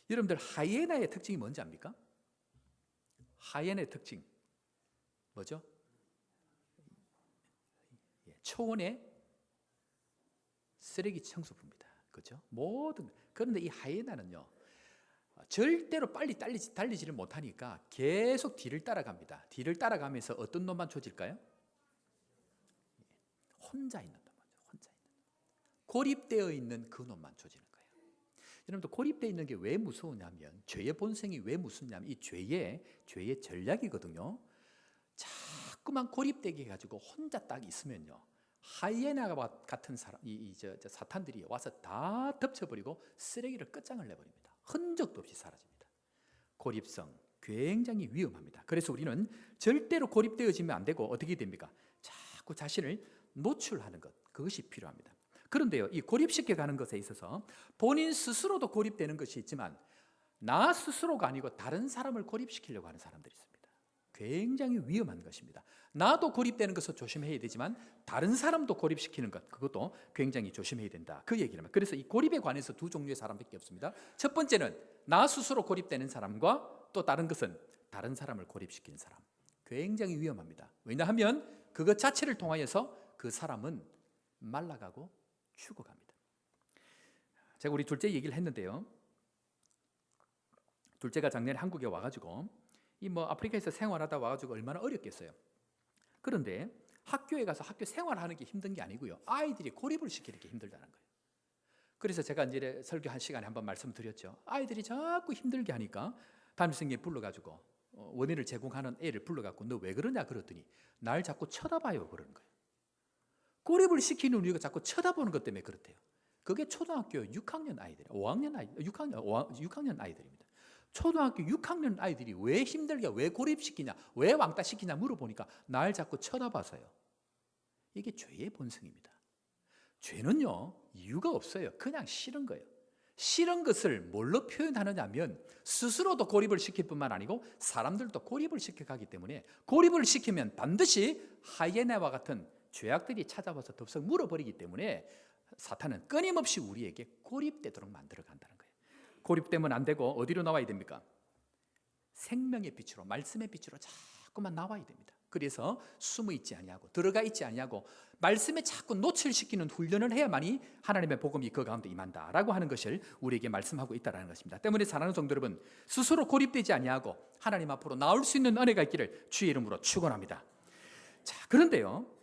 여러분들 하이에나의 특징이 뭔지 압니까? 하이에나의 특징 뭐죠? 초원의 쓰레기 청소부입니다. 그렇죠? 모든 그런데 이 하이에나는요 절대로 빨리 달리지를 못하니까 계속 뒤를 따라갑니다. 뒤를 따라가면서 어떤 놈만 조질까요? 혼자 있는 놈만, 고립되어 있는 그 놈만 조지는 거예요. 여러분들 고립되어 있는 게 왜 무서우냐면 죄의 본성이 왜 무섭냐면 이 죄의 전략이거든요. 자꾸만 고립되게 해가지고 혼자 딱 있으면요 하이에나와 같은 사람, 사탄들이 와서 다 덮쳐버리고 쓰레기를 끝장을 내버립니다. 흔적도 없이 사라집니다. 고립성 굉장히 위험합니다. 그래서 우리는 절대로 고립되어지면 안 되고 어떻게 됩니까? 자꾸 자신을 노출하는 것, 그것이 필요합니다. 그런데요, 이 고립시켜가는 것에 있어서 본인 스스로도 고립되는 것이 있지만 나 스스로가 아니고 다른 사람을 고립시키려고 하는 사람들이 있습니다. 굉장히 위험한 것입니다. 나도 고립되는 것을 조심해야 되지만 다른 사람도 고립시키는 것, 그것도 굉장히 조심해야 된다. 그 얘기를 합니다. 그래서 이 고립에 관해서 두 종류의 사람밖에 없습니다. 첫 번째는 나 스스로 고립되는 사람과 또 다른 것은 다른 사람을 고립시키는 사람. 굉장히 위험합니다. 왜냐하면 그것 자체를 통하여서 그 사람은 말라가고 죽어갑니다. 제가 우리 둘째 얘기를 했는데요. 둘째가 작년에 한국에 와가지고 아프리카에서 생활하다 와가지고 얼마나 어렵겠어요. 그런데 학교에 가서 학교 생활하는 게 힘든 게 아니고요. 아이들이 고립을 시키는 게 힘들다는 거예요. 그래서 제가 이제 설교한 시간에 한번 말씀드렸죠. 아이들이 자꾸 힘들게 하니까 담임선생님이 불러가지고 원인을 제공하는 애를 불러갖고 너 왜 그러냐 그랬더니 날 자꾸 쳐다봐요 그러는 거예요. 고립을 시키는 이유가 자꾸 쳐다보는 것 때문에 그렇대요. 그게 초등학교 6학년 아이들, 6학년 아이들입니다. 초등학교 6학년 아이들이 왜 힘들게, 왜 고립시키냐, 왜 왕따시키냐 물어보니까 날 자꾸 쳐다봐서요. 이게 죄의 본성입니다. 죄는요 이유가 없어요. 그냥 싫은 거예요. 싫은 것을 뭘로 표현하느냐면 스스로도 고립을 시킬 뿐만 아니고 사람들도 고립을 시켜가기 때문에 고립을 시키면 반드시 하이에나와 같은 죄악들이 찾아와서 덥석 물어버리기 때문에 사탄은 끊임없이 우리에게 고립되도록 만들어 간다는 거예요. 고립되면 안 되고 어디로 나와야 됩니까? 생명의 빛으로, 말씀의 빛으로 자꾸만 나와야 됩니다. 그래서 숨어 있지 아니하고 들어가 있지 아니하고 말씀에 자꾸 노출시키는 훈련을 해야만이 하나님의 복음이 그 가운데 임한다라고 하는 것을 우리에게 말씀하고 있다는 것입니다. 때문에 사랑하는 성도 여러분, 스스로 고립되지 아니하고 하나님 앞으로 나올 수 있는 은혜가 있기를 주의 이름으로 축원합니다. 자, 그런데요,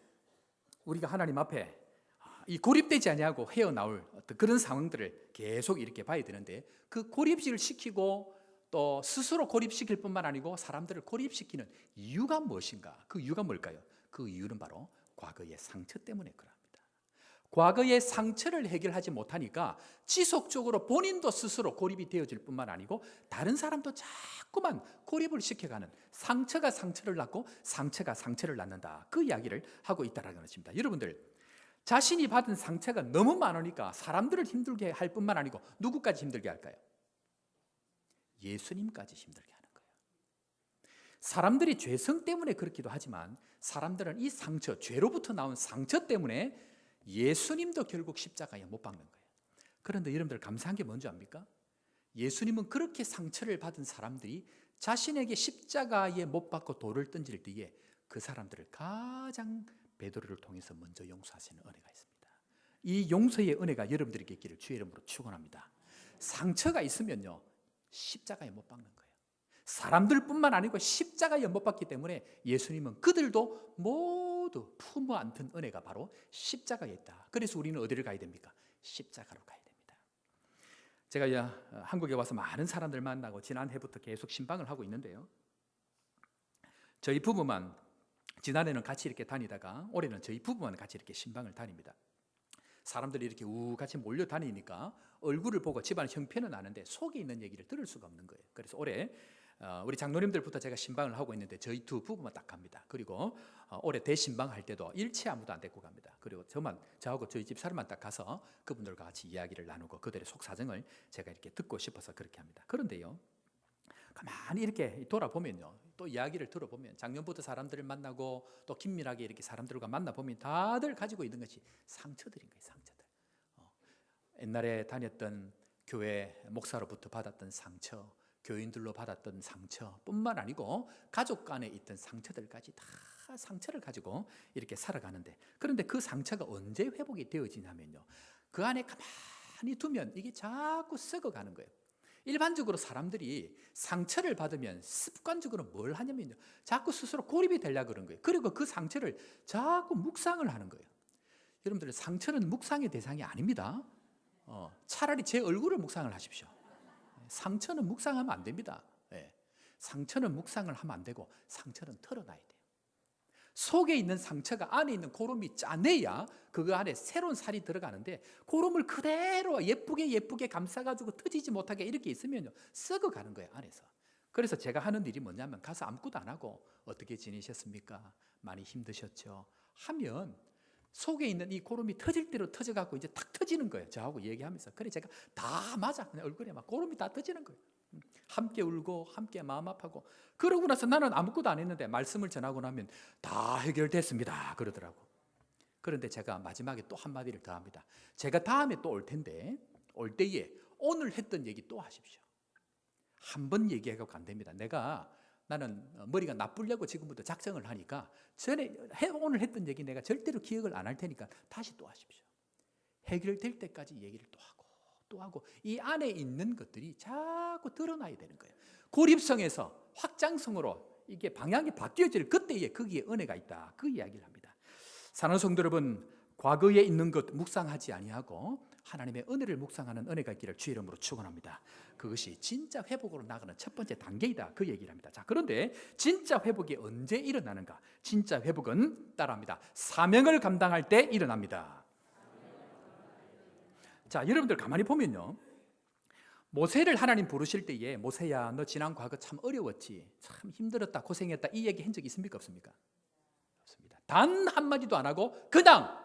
우리가 하나님 앞에 이 고립되지 아니하고 헤어나올 어떤 그런 상황들을 계속 이렇게 봐야 되는데 그 고립을 시키고 또 스스로 고립시킬 뿐만 아니고 사람들을 고립시키는 이유가 무엇인가? 그 이유가 뭘까요? 그 이유는 바로 과거의 상처 때문에 그럽니다. 과거의 상처를 해결하지 못하니까 지속적으로 본인도 스스로 고립이 되어질 뿐만 아니고 다른 사람도 자꾸만 고립을 시켜가는 상처가 상처를 낳고 상처가 상처를 낳는다. 그 이야기를 하고 있다는 것입니다. 여러분들 자신이 받은 상처가 너무 많으니까 사람들을 힘들게 할 뿐만 아니고 누구까지 힘들게 할까요? 예수님까지 힘들게 하는 거예요. 사람들이 죄성 때문에 그렇기도 하지만 사람들은 이 상처, 죄로부터 나온 상처 때문에 예수님도 결국 십자가에 못 박는 거예요. 그런데 여러분들 감사한 게 뭔지 압니까? 예수님은 그렇게 상처를 받은 사람들이 자신에게 십자가에 못 박고 돌을 던질 때에 그 사람들을 가장 베드로를 통해서 먼저 용서하시는 은혜가 있습니다. 이 용서의 은혜가 여러분들에게 있기를 주의 이름으로 축원합니다. 상처가 있으면요 십자가에 못 박는 거예요. 사람들뿐만 아니고 십자가에 못 박기 때문에 예수님은 그들도 모두 품어 안던 은혜가 바로 십자가에 있다. 그래서 우리는 어디를 가야 됩니까? 십자가로 가야 됩니다. 제가 한국에 와서 많은 사람들 만나고 지난해부터 계속 신방을 하고 있는데요, 저희 부부만 지난해는 같이 이렇게 다니다가 올해는 저희 부부만 같이 이렇게 신방을 다닙니다. 사람들이 이렇게 같이 몰려 다니니까 얼굴을 보고 집안 형편은 아는데 속에 있는 얘기를 들을 수가 없는 거예요. 그래서 올해 우리 장로님들부터 제가 신방을 하고 있는데 저희 두 부부만 딱 갑니다. 그리고 올해 대신방 할 때도 일체 아무도 안 데리고 갑니다. 그리고 저하고 저희 집 사람만 딱 가서 그분들과 같이 이야기를 나누고 그들의 속 사정을 제가 이렇게 듣고 싶어서 그렇게 합니다. 그런데요, 가만히 이렇게 돌아보면요, 또 이야기를 들어보면 작년부터 사람들을 만나고 또 긴밀하게 이렇게 사람들과 만나보면 다들 가지고 있는 것이 상처들인 거예요. 상처들. 옛날에 다녔던 교회 목사로부터 받았던 상처, 교인들로 받았던 상처뿐만 아니고 가족 간에 있던 상처들까지 다 상처를 가지고 이렇게 살아가는데, 그런데 그 상처가 언제 회복이 되어지냐면요, 그 안에 가만히 두면 이게 자꾸 썩어가는 거예요. 일반적으로 사람들이 상처를 받으면 습관적으로 뭘 하냐면요, 자꾸 스스로 고립이 되려고 그런 거예요. 그리고 그 상처를 자꾸 묵상을 하는 거예요. 여러분들, 상처는 묵상의 대상이 아닙니다. 차라리 제 얼굴을 묵상을 하십시오. 상처는 묵상하면 안 됩니다. 상처는 묵상을 하면 안 되고 상처는 털어놔야 돼요. 속에 있는 상처가 안에 있는 고름이 짜내야 그 안에 새로운 살이 들어가는데, 고름을 그대로 예쁘게 감싸가지고 터지지 못하게 이렇게 있으면요 썩어가는 거예요, 안에서. 그래서 제가 하는 일이 뭐냐면 가서 아무것도 안 하고 어떻게 지내셨습니까? 많이 힘드셨죠? 하면 속에 있는 이 고름이 터질 대로 터져갖고 이제 탁 터지는 거예요. 저하고 얘기하면서. 그래 제가 다 맞아. 그냥 얼굴에 막 고름이 다 터지는 거예요. 함께 울고 함께 마음 아파하고. 그러고 나서 나는 아무것도 안 했는데 말씀을 전하고 나면 다 해결됐습니다 그러더라고. 그런데 제가 마지막에 또 한마디를 더 합니다. 제가 다음에 또 올 텐데 올 때에 오늘 했던 얘기 또 하십시오. 한 번 얘기하고 안 됩니다. 나는 머리가 나쁘려고 지금부터 작정을 하니까 오늘 했던 얘기 내가 절대로 기억을 안 할 테니까 다시 또 하십시오. 해결될 때까지 얘기를 또 하고 이 안에 있는 것들이 자꾸 드러나야 되는 거예요. 고립성에서 확장성으로 이게 방향이 바뀌어질 그때에 거기에 은혜가 있다, 그 이야기를 합니다. 사랑하는 성도 여러분, 과거에 있는 것 묵상하지 아니하고 하나님의 은혜를 묵상하는 은혜가 있기를 주의 이름으로 축원합니다. 그것이 진짜 회복으로 나가는 첫 번째 단계이다, 그 얘기를 합니다. 자, 그런데 진짜 회복이 언제 일어나는가? 진짜 회복은 따라합니다. 사명을 감당할 때 일어납니다. 자, 여러분들 가만히 보면요, 모세를 하나님 부르실 때에 모세야 너 지난 과거 참 어려웠지, 참 힘들었다, 고생했다, 이 얘기 한 적 있습니까? 없습니까? 없습니다. 단 한마디도 안 하고 그냥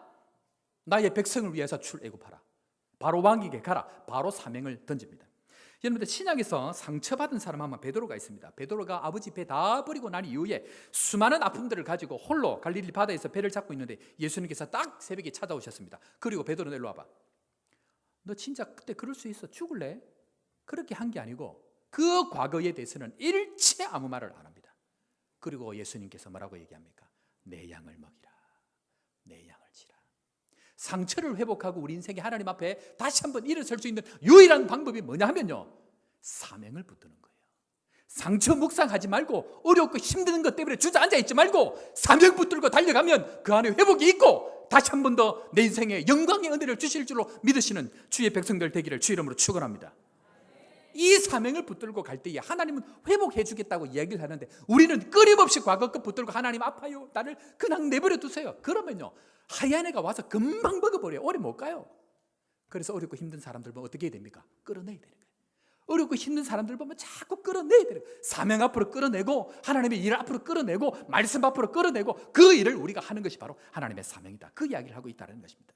나의 백성을 위해서 출애굽하라, 바로 왕에게 가라, 바로 사명을 던집니다. 여러분들, 신약에서 상처받은 사람 하면 베드로가 있습니다. 베드로가 아버지 배 다 버리고 난 이후에 수많은 아픔들을 가지고 홀로 갈릴리 바다에서 배를 잡고 있는데 예수님께서 딱 새벽에 찾아오셨습니다. 그리고 베드로 일로 와봐, 너 진짜 그때 그럴 수 있어, 죽을래? 그렇게 한 게 아니고 그 과거에 대해서는 일체 아무 말을 안 합니다. 그리고 예수님께서 뭐라고 얘기합니까? 내 양을 먹이라, 내 양을 치라. 상처를 회복하고 우리 인생에 하나님 앞에 다시 한번 일어설 수 있는 유일한 방법이 뭐냐 하면요, 사명을 붙드는 거예요. 상처 묵상하지 말고 어렵고 힘든 것 때문에 주저앉아 있지 말고 사명 붙들고 달려가면 그 안에 회복이 있고 다시 한 번 더 내 인생에 영광의 은혜를 주실 줄로 믿으시는 주의 백성들 되기를 주의 이름으로 축원합니다. 이 사명을 붙들고 갈 때에 하나님은 회복해 주겠다고 이야기를 하는데, 우리는 끊임없이 과거 것 붙들고 하나님 아파요, 나를 그냥 내버려 두세요. 그러면요 하얀 해가 와서 금방 먹어버려요. 오래 못 가요. 그래서 어렵고 힘든 사람들 보면 어떻게 해야 됩니까? 끌어내야 되는 거예요. 어렵고 힘든 사람들 보면 자꾸 끌어내야 되는 거예요. 사명 앞으로 끌어내고 하나님의 일을 앞으로 끌어내고 말씀 앞으로 끌어내고 그 일을 우리가 하는 것이 바로 하나님의 사명이다, 그 이야기를 하고 있다는 것입니다.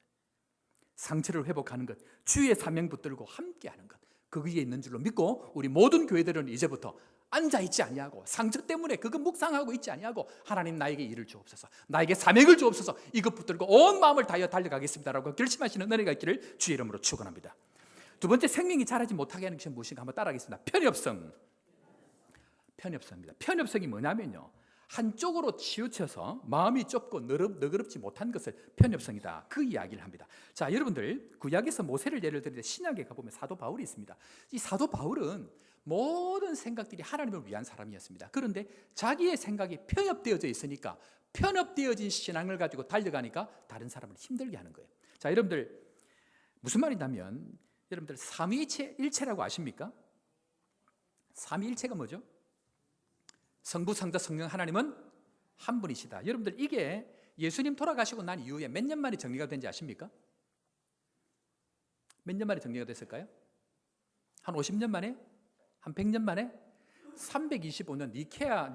상처를 회복하는 것, 주의 사명 붙들고 함께하는 것, 거기에 있는 줄로 믿고 우리 모든 교회들은 이제부터 앉아있지 아니하고 상처 때문에 그거 묵상하고 있지 아니하고 하나님 나에게 일을 주옵소서, 나에게 사명을 주옵소서, 이것 붙들고 온 마음을 다하여 달려가겠습니다라고 결심하시는 은혜가 있기를 주의 이름으로 축원합니다. 두 번째, 생명이 자라지 못하게 하는 것이 무엇인가 한번 따라하겠습니다. 편협성입니다. 편협성이 뭐냐면요, 한쪽으로 치우쳐서 마음이 좁고 너그럽지 못한 것을 편협성이다. 그 이야기를 합니다. 자, 여러분들 구약에서 모세를 예를 들는데 신약에 가보면 사도 바울이 있습니다. 이 사도 바울은 모든 생각들이 하나님을 위한 사람이었습니다. 그런데 자기의 생각이 편협되어져 있으니까 편협되어진 신앙을 가지고 달려가니까 다른 사람을 힘들게 하는 거예요. 자, 여러분들 무슨 말이냐면 여러분들 삼위일체라고 아십니까? 삼위일체가 뭐죠? 성부, 성자, 성령 하나님은 한 분이시다. 여러분들 이게 예수님 돌아가시고 난 이후에 몇 년 만에 정리가 된지 아십니까? 몇 년 만에 정리가 됐을까요? 한 50년 만에? 한 100년 만에? 325년 니케아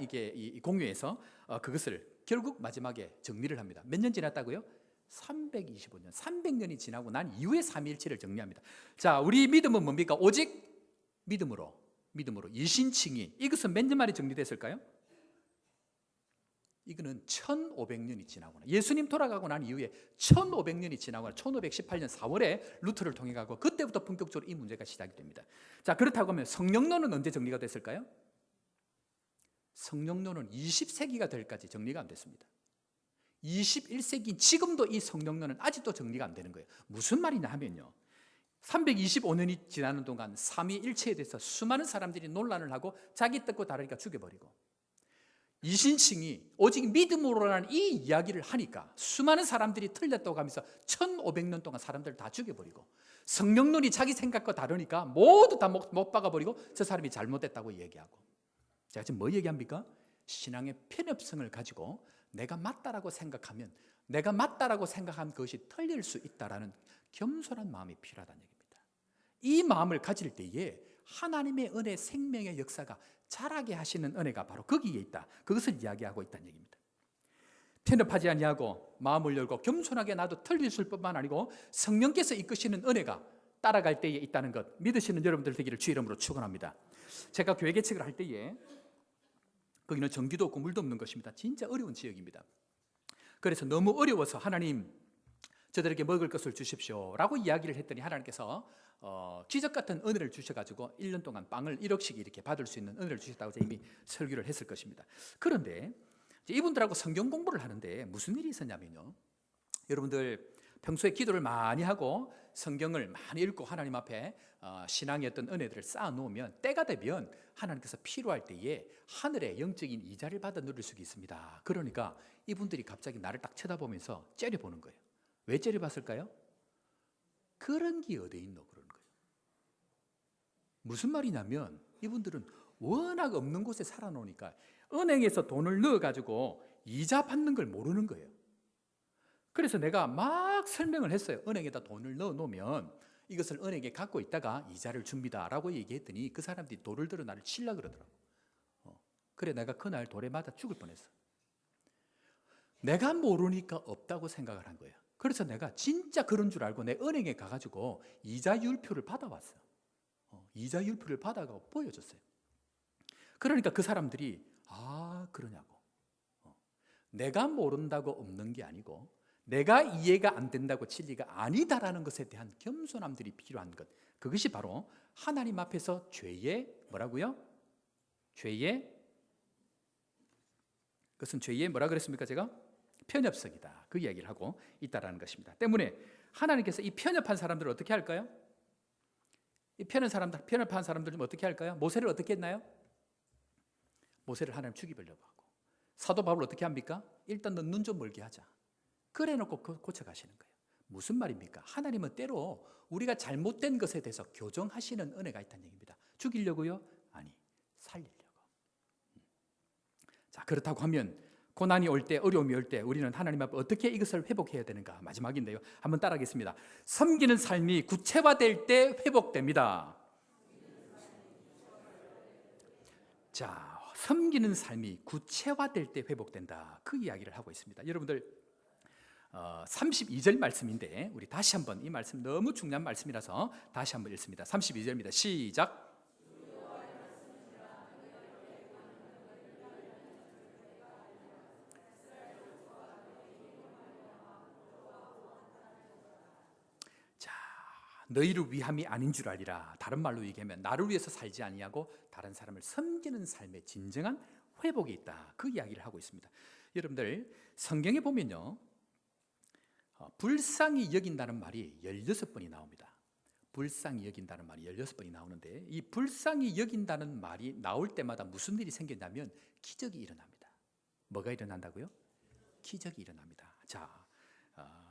이게 이 공유에서 그것을 결국 마지막에 정리를 합니다. 몇 년 지났다고요? 325년, 300년이 지나고 난 이후에 삼위일체를 정리합니다. 자, 우리 믿음은 뭡니까? 오직 믿음으로 이신칭의. 이것은 몇 년 만에 정리됐을까요? 이거는 1500년이 지나거나 예수님 돌아가고 난 이후에 1500년이 지나거나 1518년 4월에 루터를 통해 가고 그때부터 본격적으로 이 문제가 시작이 됩니다. 자, 그렇다고 하면 성령론은 언제 정리가 됐을까요? 성령론은 20세기가 될 때까지 정리가 안 됐습니다. 21세기 지금도 이 성령론은 아직도 정리가 안 되는 거예요. 무슨 말이냐 하면요, 325년이 지나는 동안 삼위일체에 대해서 수많은 사람들이 논란을 하고 자기 뜻과 다르니까 죽여버리고, 이신칭이 오직 믿음으로라는 이 이야기를 하니까 수많은 사람들이 틀렸다고 하면서 1500년 동안 사람들을 다 죽여버리고, 성령론이 자기 생각과 다르니까 모두 다 못 박아버리고 저 사람이 잘못됐다고 얘기하고. 제가 지금 뭐 얘기합니까? 신앙의 편협성을 가지고 내가 맞다라고 생각하면 내가 맞다라고 생각한 것이 틀릴 수 있다라는 겸손한 마음이 필요하다는 얘기입니다. 이 마음을 가질 때에 하나님의 은혜, 생명의 역사가 자라게 하시는 은혜가 바로 거기에 있다. 그것을 이야기하고 있다는 얘기입니다. 편협하지 아니하고 마음을 열고 겸손하게 나도 틀렸을 뿐만 아니고 성령께서 이끄시는 은혜가 따라갈 때에 있다는 것 믿으시는 여러분들 되기를 주 이름으로 축원합니다. 제가 교회 개척을 할 때에 거기는 전기도 없고 물도 없는 것입니다. 진짜 어려운 지역입니다. 그래서 너무 어려워서 하나님 저들에게 먹을 것을 주십시오 라고 이야기를 했더니 하나님께서 기적 같은 은혜를 주셔가지고 1년 동안 빵을 1억씩 이렇게 받을 수 있는 은혜를 주셨다고 제가 이미 설교를 했을 것입니다. 그런데 이분들하고 성경 공부를 하는데 무슨 일이 있었냐면요, 여러분들 평소에 기도를 많이 하고 성경을 많이 읽고 하나님 앞에 신앙의 어떤 은혜들을 쌓아 놓으면 때가 되면 하나님께서 필요할 때에 하늘의 영적인 이자를 받아 누릴 수 있습니다. 그러니까 이분들이 갑자기 나를 딱 쳐다보면서 째려보는 거예요. 왜 째려봤을까요? 그런 게 어디 있노? 그러는 거예요. 무슨 말이냐면 이분들은 워낙 없는 곳에 살아놓으니까 은행에서 돈을 넣어가지고 이자 받는 걸 모르는 거예요. 그래서 내가 막 설명을 했어요. 은행에다 돈을 넣어놓으면 이것을 은행에 갖고 있다가 이자를 줍니다 라고 얘기했더니 그 사람들이 돌을 들어 나를 치려고 그러더라고. 그래 내가 그날 돌에 맞아 죽을 뻔했어. 내가 모르니까 없다고 생각을 한 거예요. 그래서 내가 진짜 그런 줄 알고 내 은행에 가가지고 이자율표를 받아왔어. 이자율표를 받아가고 보여줬어요. 그러니까 그 사람들이 그러냐고. 내가 모른다고 없는 게 아니고 내가 이해가 안 된다고 진리가 아니다라는 것에 대한 겸손함들이 필요한 것, 그것이 바로 하나님 앞에서 죄의 뭐라고요? 그것은 죄의 뭐라 그랬습니까? 제가 편협성이다, 그 이야기를 하고 있다라는 것입니다. 때문에 하나님께서 이 편협한 사람들을 어떻게 할까요? 이 편협한 사람들 좀 어떻게 할까요? 모세를 어떻게 했나요? 모세를 하나님 죽이려고 하고, 사도 바울 어떻게 합니까? 일단 너 눈 좀 멀게 하자. 그래 놓고 고쳐가시는 거예요. 무슨 말입니까? 하나님은 때로 우리가 잘못된 것에 대해서 교정하시는 은혜가 있다는 얘기입니다. 죽이려고요? 아니, 살리려고. 자, 그렇다고 하면 고난이 올 때, 어려움이 올 때 우리는 하나님 앞에 어떻게 이것을 회복해야 되는가? 마지막인데요, 한번 따라하겠습니다. 섬기는 삶이 구체화될 때 회복됩니다. 자, 섬기는 삶이 구체화될 때 회복된다, 그 이야기를 하고 있습니다. 여러분들 32절 말씀인데 우리 다시 한번, 이 말씀 너무 중요한 말씀이라서 다시 한번 읽습니다. 32절입니다. 시작. 자, 너희를 위함이 아닌 줄 알리라. 다른 말로 얘기하면 나를 위해서 살지 아니하고 다른 사람을 섬기는 삶의 진정한 회복이 있다. 그 이야기를 하고 있습니다. 여러분들 성경에 보면요, 불쌍히 여긴다는 말이 16번이 나옵니다. 불쌍히 여긴다는 말이 16번이 나오는데, 이 불쌍히 여긴다는 말이 나올 때마다 무슨 일이 생긴다면 기적이 일어납니다. 뭐가 일어난다고요? 기적이 일어납니다. 자,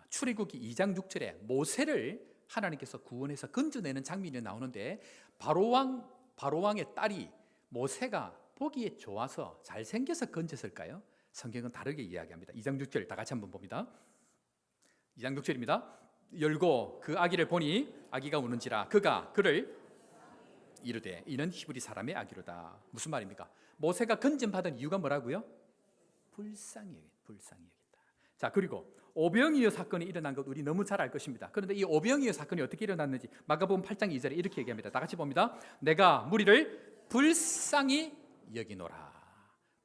출애굽기 2장 6절에 모세를 하나님께서 구원해서 건져내는 장면이 나오는데, 바로왕의 딸이 모세가 보기에 좋아서 잘생겨서 건졌을까요? 성경은 다르게 이야기합니다. 2장 6절 다 같이 한번 봅니다. 2장 6절입니다. 열고 그 아기를 보니 아기가 우는지라 그가 그를 이르되 이는 히브리 사람의 아기로다. 무슨 말입니까? 모세가 건짐받은 이유가 뭐라고요? 불쌍히 여겼다. 자, 그리고 오병이어 사건이 일어난 것 우리 너무 잘 알 것입니다. 그런데 이 오병이어 사건이 어떻게 일어났는지 마가복음 8장 2절에 이렇게 얘기합니다. 다 같이 봅니다. 내가 무리를 불쌍히 여기노라.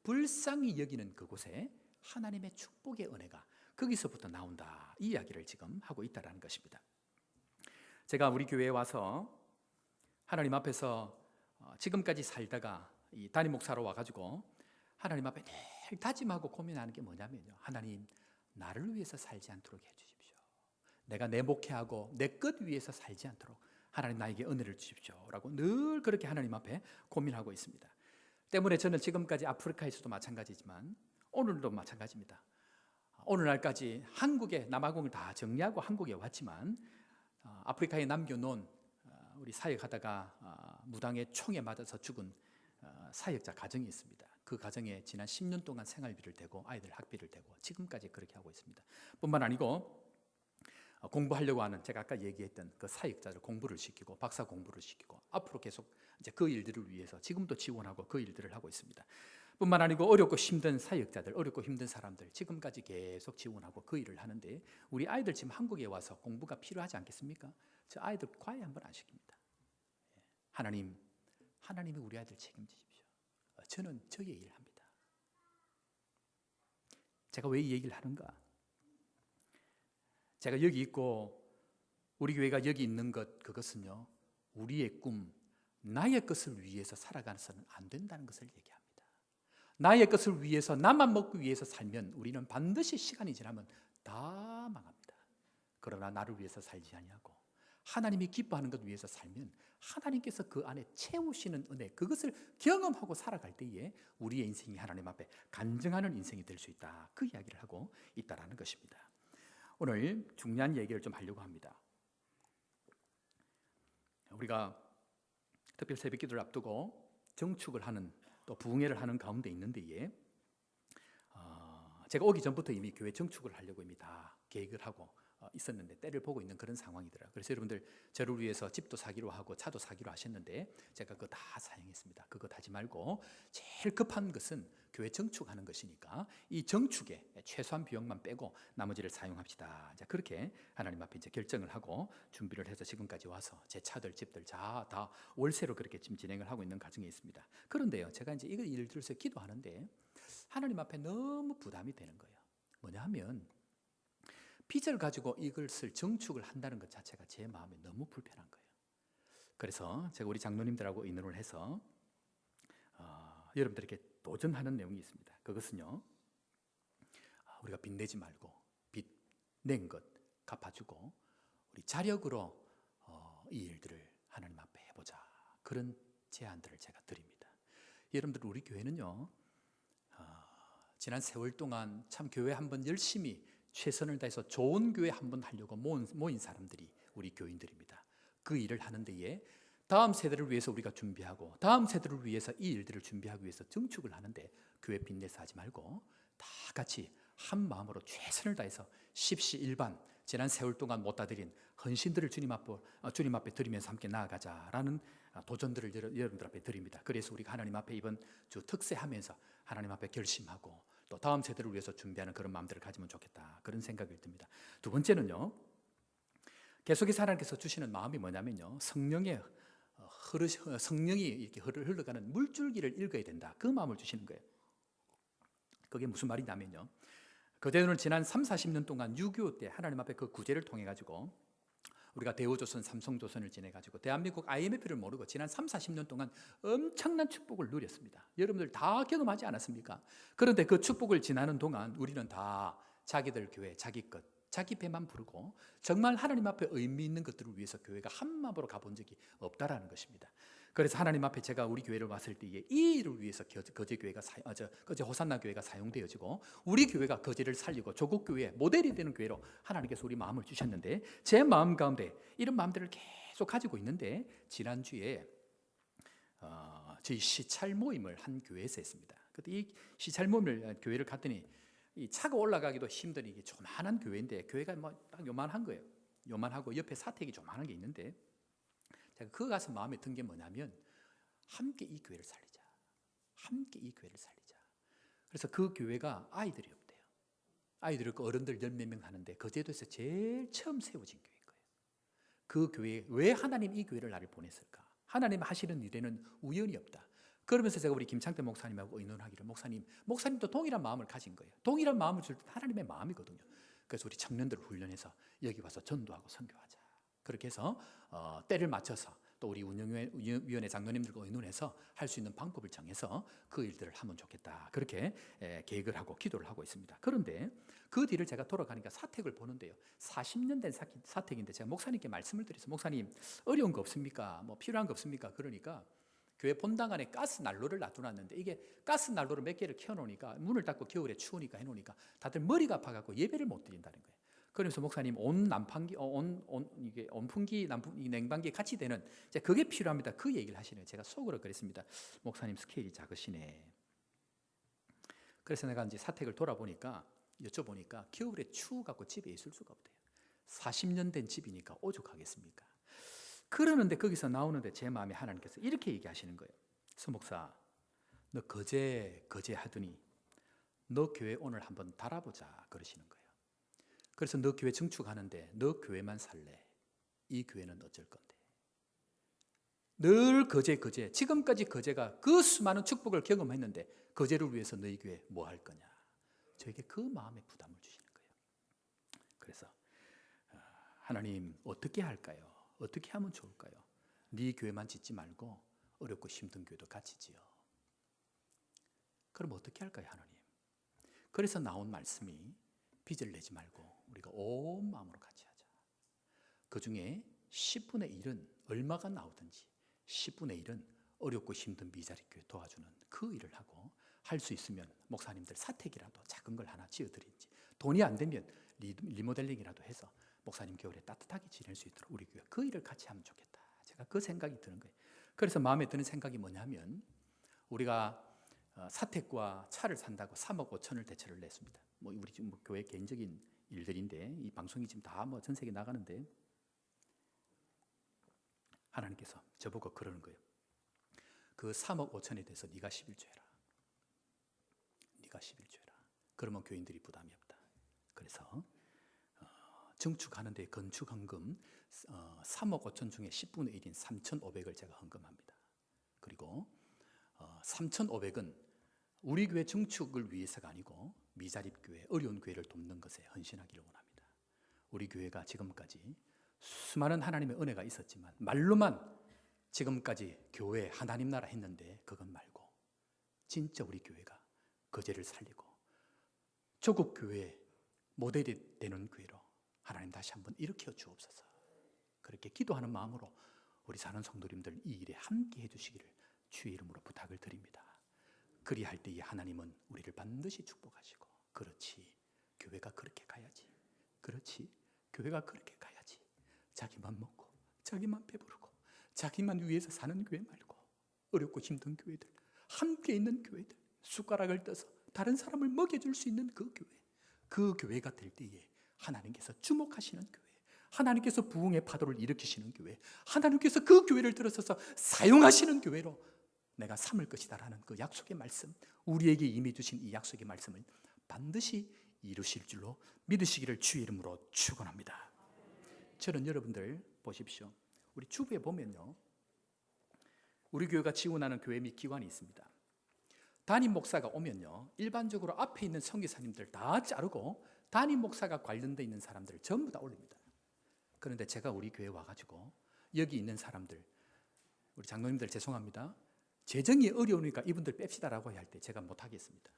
불쌍히 여기는 그곳에 하나님의 축복의 은혜가 거기서부터 나온다. 이 이야기를 지금 하고 있다는 것입니다. 제가 우리 교회에 와서 하나님 앞에서 지금까지 살다가 이 담임 목사로 와가지고 하나님 앞에 늘 다짐하고 고민하는 게 뭐냐면요, 하나님 나를 위해서 살지 않도록 해주십시오. 내가 내 목회하고 내 것 위해서 살지 않도록 하나님 나에게 은혜를 주십시오 라고 늘 그렇게 하나님 앞에 고민하고 있습니다. 때문에 저는 지금까지 아프리카에서도 마찬가지지만 오늘도 마찬가지입니다. 오늘날까지 한국에 남아공을 다 정리하고 한국에 왔지만 아프리카에 남겨놓은 우리 사역하다가 무당의 총에 맞아서 죽은 사역자 가정이 있습니다. 그 가정에 지난 10년 동안 생활비를 대고 아이들 학비를 대고 지금까지 그렇게 하고 있습니다. 뿐만 아니고 공부하려고 하는, 제가 아까 얘기했던 그 사역자들 공부를 시키고 박사 공부를 시키고 앞으로 계속 이제 그 일들을 위해서 지금도 지원하고 그 일들을 하고 있습니다. 뿐만 아니고 어렵고 힘든 사역자들, 어렵고 힘든 사람들 지금까지 계속 지원하고 그 일을 하는데, 우리 아이들 지금 한국에 와서 공부가 필요하지 않겠습니까? 저 아이들 과외 한번 안 시킵니다. 하나님이 우리 아이들 책임지십시오. 저는 저의 일을 합니다. 제가 왜 이 얘기를 하는가? 제가 여기 있고 우리 교회가 여기 있는 것, 그것은요, 우리의 꿈, 나의 것을 위해서 살아가서는 안 된다는 것을 얘기합니다. 나의 것을 위해서, 나만 먹기 위해서 살면 우리는 반드시 시간이 지나면 다 망합니다. 그러나 나를 위해서 살지 아니하고 하나님이 기뻐하는 것 위해서 살면 하나님께서 그 안에 채우시는 은혜, 그것을 경험하고 살아갈 때에 우리의 인생이 하나님 앞에 간증하는 인생이 될 수 있다. 그 이야기를 하고 있다는 것입니다. 오늘 중요한 얘기를 좀 하려고 합니다. 우리가 특별 새벽기도를 앞두고 정축을 하는, 또 부흥회를 하는 가운데 있는데, 제가 오기 전부터 이미 교회 정축을 하려고 이미 다 계획을 하고 있었는데 때를 보고 있는 그런 상황이더라고요. 그래서 여러분들 저를 위해서 집도 사기로 하고 차도 사기로 하셨는데 제가 그거 다 사양했습니다. 그거 하지 말고 제일 급한 것은 교회 정축하는 것이니까 이 정축에 최소한 비용만 빼고 나머지를 사용합시다. 이제 그렇게 하나님 앞에 이제 결정을 하고 준비를 해서 지금까지 와서 제 차들, 집들 다 월세로 그렇게 지금 진행을 하고 있는 과정에 있습니다. 그런데요, 제가 이제 이거 일을 들어서 기도하는데 하나님 앞에 너무 부담이 되는 거예요. 뭐냐 하면 빚을 가지고 이것을 정축을 한다는 것 자체가 제 마음에 너무 불편한 거예요. 그래서 제가 우리 장로님들하고 의논을 해서 여러분들에게 도전하는 내용이 있습니다. 그것은요, 우리가 빚 내지 말고 빚 낸 것 갚아주고 우리 자력으로 이 일들을 하나님 앞에 해보자. 그런 제안들을 제가 드립니다. 여러분들, 우리 교회는요, 지난 세월 동안 참 교회 한번 열심히 최선을 다해서 좋은 교회 한번 하려고 모인 사람들이 우리 교인들입니다. 그 일을 하는 데에 다음 세대를 위해서 우리가 준비하고 다음 세대를 위해서 이 일들을 준비하기 위해서 정축을 하는데 교회 빚내서 하지 말고 다 같이 한 마음으로 최선을 다해서 십시일반 지난 세월 동안 못다 드린 헌신들을 주님 앞에 드리면서 함께 나아가자라는 도전들을 여러분들 앞에 드립니다. 그래서 우리가 하나님 앞에 이번 주 특세하면서 하나님 앞에 결심하고 또 다음 세대를 위해서 준비하는 그런 마음들을 가지면 좋겠다, 그런 생각이 듭니다. 두 번째는요, 계속해서 하나님께서 주시는 마음이 뭐냐면요, 성령이 이렇게 흘러가는 물줄기를 읽어야 된다, 그 마음을 주시는 거예요. 그게 무슨 말이냐면요, 그대로는 지난 30, 40년 동안 6.25 때 하나님 앞에 그 구제를 통해 가지고 우리가 대우조선, 삼성조선을 지내가지고 대한민국 IMF를 모르고 지난 3, 40년 동안 엄청난 축복을 누렸습니다. 여러분들 다 경험하지 않았습니까? 그런데 그 축복을 지나는 동안 우리는 다 자기들 교회, 자기 것, 자기 배만 부르고 정말 하나님 앞에 의미 있는 것들을 위해서 교회가 한 마음으로 가본 적이 없다라는 것입니다. 그래서 하나님 앞에 제가 우리 교회를 왔을 때에 이 일을 위해서 거제 교회가 거제 호산나 교회가 사용되어지고 우리 교회가 거제를 살리고 조국 교회 모델이 되는 교회로 하나님께서 우리 마음을 주셨는데 제 마음 가운데 이런 마음들을 계속 가지고 있는데 지난주에 저희 시찰 모임을 한 교회에서 했습니다. 그때 이 시찰 모임을 교회를 갔더니 이 차가 올라가기도 힘든 이게 조만한 교회인데 교회가 뭐 딱 요만한 거예요. 요만하고 옆에 사택이 조만한 게 있는데 제가 그거 가서 마음에 든 게 뭐냐면 함께 이 교회를 살리자. 함께 이 교회를 살리자. 그래서 그 교회가 아이들이 없대요. 아이들이 없고 어른들 10몇 명 하는데 거제도에서 제일 처음 세워진 교회인 거예요. 그 교회에 왜 하나님 이 교회를 나를 보냈을까? 하나님 하시는 일에는 우연이 없다. 그러면서 제가 우리 김창태 목사님하고 의논하기를 목사님도 동일한 마음을 가진 거예요. 동일한 마음을 줄 때 하나님의 마음이거든요. 그래서 우리 청년들을 훈련해서 여기 와서 전도하고 선교하자. 그렇게 해서 때를 맞춰서 또 우리 운영위원회 장로님들과 의논해서 할 수 있는 방법을 정해서 그 일들을 하면 좋겠다. 그렇게 계획을 하고 기도를 하고 있습니다. 그런데 그 뒤를 제가 돌아가니까 사택을 보는데요. 40년 된 사택인데 제가 목사님께 말씀을 드려서 목사님 어려운 거 없습니까? 뭐 필요한 거 없습니까? 그러니까 교회 본당 안에 가스 난로를 놔둬놨는데 이게 가스 난로를 몇 개를 켜놓으니까 문을 닫고 겨울에 추우니까 해놓으니까 다들 머리가 아파갖고 예배를 못 드린다는 거예요. 그러면서 목사님 이게 온풍기, 냉방기 같이 되는 이제 그게 필요합니다. 그 얘기를 하시네요. 제가 속으로 그랬습니다. 목사님 스케일이 작으시네. 그래서 내가 이제 사택을 돌아보니까 여쭤보니까 겨울에 추워갖고 집에 있을 수가 없대요. 40년 된 집이니까 오죽하겠습니까? 그러는데 거기서 나오는데 제 마음에 하나님께서 이렇게 얘기하시는 거예요. 서목사, 너 거제 하더니 너 교회 오늘 한번 달아보자 그러시는 거예요. 그래서 너 교회 증축하는데 너 교회만 살래? 이 교회는 어쩔 건데? 늘 거제 지금까지 거제가 그 수많은 축복을 경험했는데 거제를 위해서 너희 교회 뭐 할 거냐? 저에게 그 마음의 부담을 주시는 거예요. 그래서 하나님 어떻게 할까요? 어떻게 하면 좋을까요? 네 교회만 짓지 말고 어렵고 힘든 교회도 같이 지어. 그럼 어떻게 할까요, 하나님? 그래서 나온 말씀이 빚을 내지 말고 우리가 온 마음으로 같이 하자. 그 중에 10분의 1은 얼마가 나오든지 10분의 1은 어렵고 힘든 미자리 교회 도와주는 그 일을 하고 할 수 있으면 목사님들 사택이라도 작은 걸 하나 지어드리는지 돈이 안 되면 리모델링이라도 해서 목사님 겨울에 따뜻하게 지낼 수 있도록 우리 교회 그 일을 같이 하면 좋겠다. 제가 그 생각이 드는 거예요. 그래서 마음에 드는 생각이 뭐냐면 우리가 사택과 차를 산다고 3억 5천을 대출을 냈습니다. 뭐 우리 지금 교회 개인적인 일들인데 이 방송이 지금 다 뭐 전 세계 나가는데 하나님께서 저보고 그러는 거예요. 그 3억 5천에 대해서 네가 11조 해라. 네가 11조 해라. 그러면 교인들이 부담이 없다. 그래서 증축하는데 건축헌금 3억 5천 중에 10분의 1인 3,500을 제가 헌금합니다. 그리고 3,500은 우리 교회 증축을 위해서가 아니고 미자립 교회, 어려운 교회를 돕는 것에 헌신하기를 원합니다. 우리 교회가 지금까지 수많은 하나님의 은혜가 있었지만 말로만 지금까지 교회 하나님 나라 했는데 그것 말고 진짜 우리 교회가 거제를 살리고 조국 교회 모델이 되는 교회로 하나님 다시 한번 일으켜 주옵소서. 그렇게 기도하는 마음으로 우리 사는 성도님들 이 일에 함께 해주시기를 주의 이름으로 부탁을 드립니다. 그리할 때에 하나님은 우리를 반드시 축복하시고 그렇지 교회가 그렇게 가야지. 그렇지 교회가 그렇게 가야지. 자기만 먹고 자기만 배부르고 자기만 위해서 사는 교회 말고 어렵고 힘든 교회들, 함께 있는 교회들, 숟가락을 떠서 다른 사람을 먹여줄 수 있는 그 교회, 그 교회가 될 때에 하나님께서 주목하시는 교회, 하나님께서 부흥의 파도를 일으키시는 교회, 하나님께서 그 교회를 들어서서 사용하시는 교회로 내가 삼을 것이다라는 그 약속의 말씀, 우리에게 이미 주신 이 약속의 말씀을 반드시 이루실 줄로 믿으시기를 주의 이름으로 축원합니다. 저는 여러분들 보십시오. 우리 주부에 보면요, 우리 교회가 지원하는 교회 및 기관이 있습니다. 담임 목사가 오면요, 일반적으로 앞에 있는 선교사님들 다 자르고 담임 목사가 관련되어 있는 사람들을 전부 다 올립니다. 그런데 제가 우리 교회 와가지고 여기 있는 사람들, 우리 장로님들 죄송합니다, 재정이 어려우니까 이분들 뺍시다라고 할 때 제가 못하겠습니다.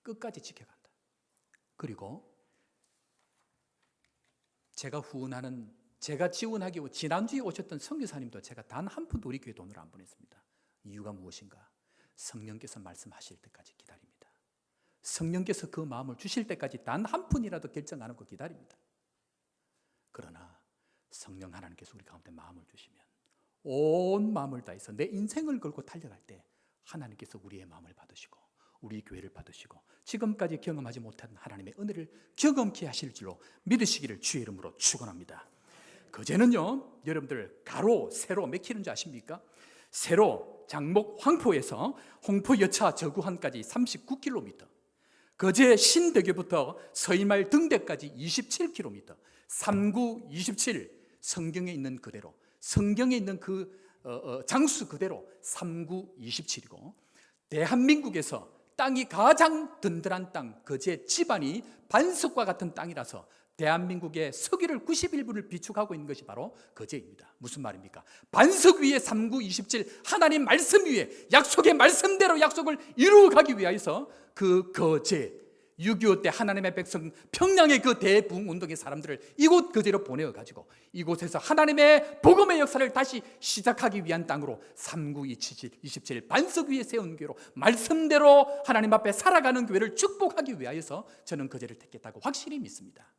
끝까지 지켜간다. 그리고 제가 후원하는, 제가 지원하기 위해 지난주에 오셨던 선교사님도 제가 단 한 푼도 우리 교회 돈으로 안 보냈습니다. 이유가 무엇인가? 성령께서 말씀하실 때까지 기다립니다. 성령께서 그 마음을 주실 때까지 단 한 푼이라도 결정 안 하고 기다립니다. 그러나 성령 하나님께서 우리 가운데 마음을 주시면 온 마음을 다해서 내 인생을 걸고 달려갈 때 하나님께서 우리의 마음을 받으시고 우리 교회를 받으시고 지금까지 경험하지 못한 하나님의 은혜를 경험케 하실 줄로 믿으시기를 주의 이름으로 축원합니다. 그제는요, 여러분들 가로 세로 몇 킬로인지 아십니까? 세로 장목 황포에서 홍포 여차 저구항까지 39km, 거제 신대교부터 서이말 등대까지 27km, 3927, 성경에 있는 그대로, 성경에 있는 그 장수 그대로 3927이고, 대한민국에서 땅이 가장 든든한 땅, 거제 집안이 반석과 같은 땅이라서 대한민국의 서기를 91분을 비축하고 있는 것이 바로 거제입니다. 무슨 말입니까? 반석 위에 3927, 하나님 말씀 위에 약속의 말씀대로 약속을 이루어가기 위하여서 그 거제, 6.25 때 하나님의 백성 평양의 그 대부흥운동의 사람들을 이곳 거제로 보내어가지고 이곳에서 하나님의 복음의 역사를 다시 시작하기 위한 땅으로 3927 반석 위에 세운 교회로 말씀대로 하나님 앞에 살아가는 교회를 축복하기 위하여서 저는 거제를 택했다고 확실히 믿습니다.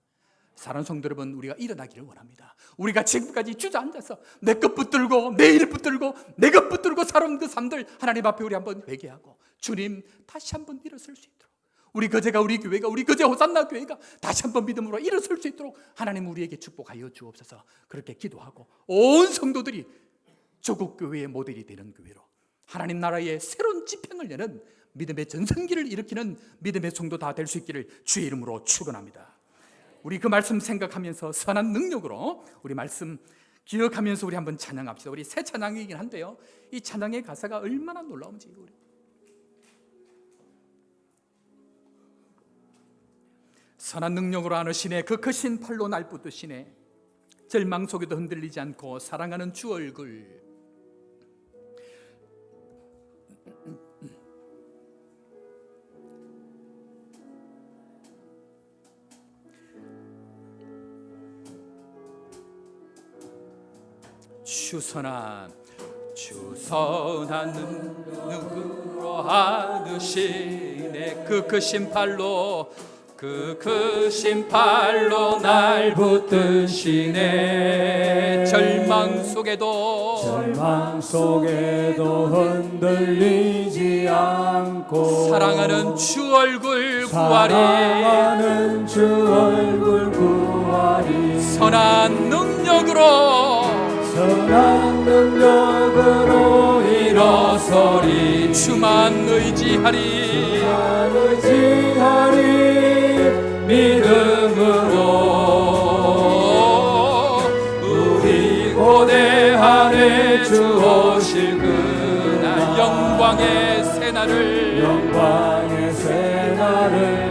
사랑하는 성도 여러분, 우리가 일어나기를 원합니다. 우리가 지금까지 주저앉아서 내 것 붙들고 내 일 붙들고 내 것 붙들고 살아온 그 삶들 하나님 앞에 우리 한번 회개하고 주님 다시 한번 일어설 수 있도록, 우리 거제가, 우리 교회가, 우리 거제 호산나 교회가 다시 한번 믿음으로 일어설 수 있도록 하나님 우리에게 축복하여 주옵소서. 그렇게 기도하고 온 성도들이 조국 교회의 모델이 되는 교회로 하나님 나라의 새로운 지평을 여는 믿음의 전성기를 일으키는 믿음의 성도 다 될 수 있기를 주의 이름으로 축원합니다. 우리 그 말씀 생각하면서 선한 능력으로 우리 말씀 기억하면서 우리 한번 찬양합시다. 우리 새 찬양이긴 한데요, 이 찬양의 가사가 얼마나 놀라운지. 우리 선한 능력으로 안으시네, 그 크신 팔로 날 붙드시네, 절망 속에도 흔들리지 않고 사랑하는 주 얼굴. 주선한 능력으로 안으시네, 그 크신 팔로 날 붙드시네, 절망 속에도 흔들리지 않고 사랑하는 주 얼굴 구하리, 선한 능력으로 일어서리, 주만 의지하리 믿음으로 우리 고대하네 주 오실 그날, 영광의 새날을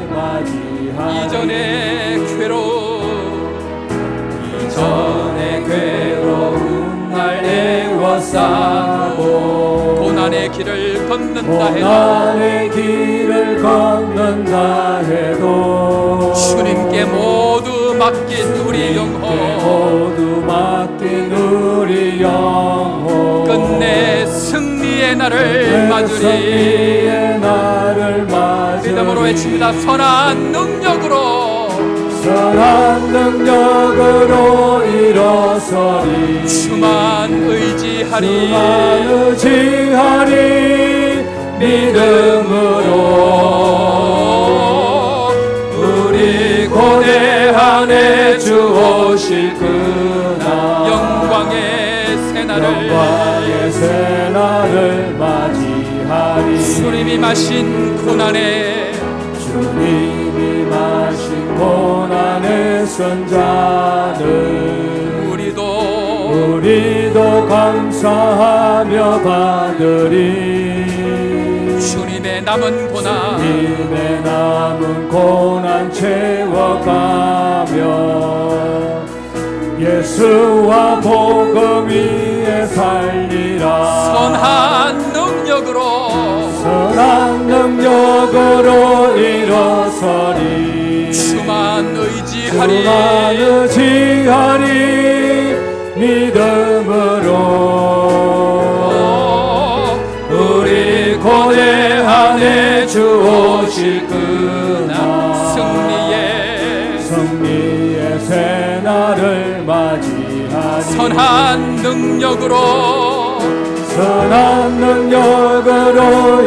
맞이하리, 이전의 괴로운 날 애워싸고 고난의 길을 걷는다 해도 주님께 모두 맡긴 우리 영혼 끝내 승리의 날을 맞으리, 믿음으로 외칩니다. 선한 능력으로 일어서리, 주만 의지하리 믿음으로 우리 고대하네 주 오실 그날, 영광의 새날을 맞이하리, 주님이 마신 고난의 선자는 우리도 감사하며 받으리, 주님의 남은 고난 채워가며 예수와 복음 위에 살리라. 선한 능력으로 선한 능력으로 일어서리. 주만 의지하리. 주만 의지하리. 믿음으로 우리 고뇌한에 주 오실 그날 승리의 새날을 맞이하리. 선한 능력으로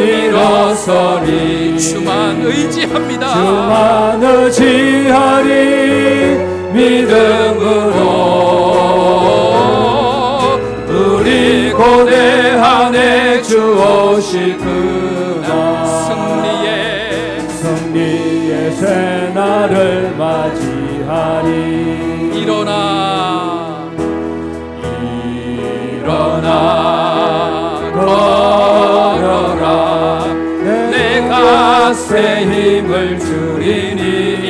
일어서리. 주만 의지합니다. 주만 의지하리. 믿음으로 우리 고뇌한에 주 오실 그날 승리의 새날을 맞이하리. 일어나 걸어라. 내 갓에 힘을 주리니.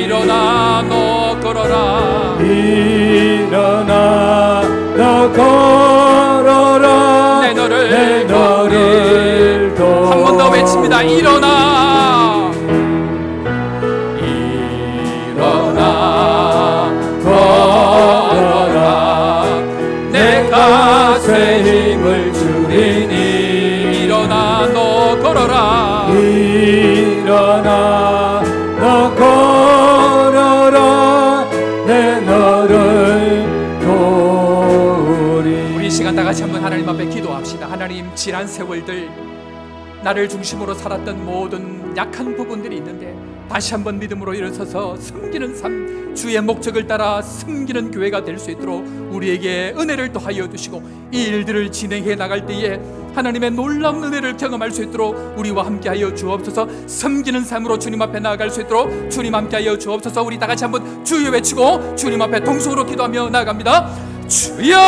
일어나 너 걸어라. 일어나 너 걸어라. 내 너를 한 번 더 외칩니다. 일어나 걸어라. 내 갓에 힘을 주리니. 일어나 너 걸어라. 일어나 너 걸어라. 내 너를 도우리. 우리 이 시간 다 같이 한번 하나님 앞에 기도합시다. 하나님, 지난 세월들 나를 중심으로 살았던 모든 약한 부분들이 있는데 다시 한번 믿음으로 일어서서 섬기는 삶, 주의 목적을 따라 섬기는 교회가 될 수 있도록 우리에게 은혜를 더하여 주시고, 이 일들을 진행해 나갈 때에 하나님의 놀라운 은혜를 경험할 수 있도록 우리와 함께하여 주옵소서. 섬기는 삶으로 주님 앞에 나아갈 수 있도록 주님 함께하여 주옵소서. 우리 다 같이 한번 주여 외치고 주님 앞에 동성으로 기도하며 나아갑니다. 주여!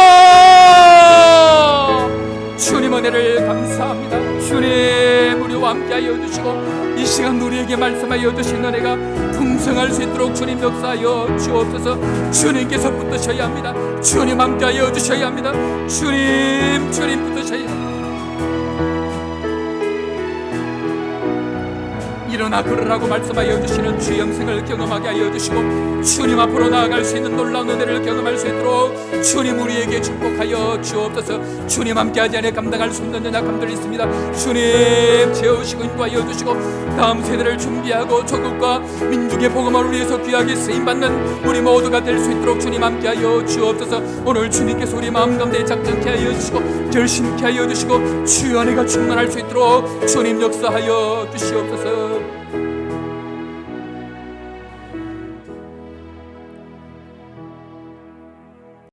주님 은혜를 감사합니다. 주님 우리와 함께하여 주시고 이 시간 우리에게 말씀하여 주신 은혜가 풍성할 수 있도록 주님 역사하여 주옵소서. 주님께서 붙드셔야 합니다. 주님 함께하여 주셔야 합니다. 주님 붙드셔야 합니다. 일어나 걸으라고 말씀하여 주시는 주의 영생을 경험하게 하여 주시고, 주님 앞으로 나아갈 수 있는 놀라운 은혜를 경험할 수 있도록 주님 우리에게 축복하여 주옵소서. 주님 함께하지 않아 감당할 수 없는 연약함들이 있습니다. 주님 채우시고 인도하여 주시고, 다음 세대를 준비하고 조국과 민족의 복음을 위해서 귀하게 쓰임받는 우리 모두가 될 수 있도록 주님 함께하여 주옵소서. 오늘 주님께서 우리 마음 가운데 작정케 하여 주시고 결심케 하여 주시고 주의 은혜가 충만할 수 있도록 주님 역사하여 주시옵소서.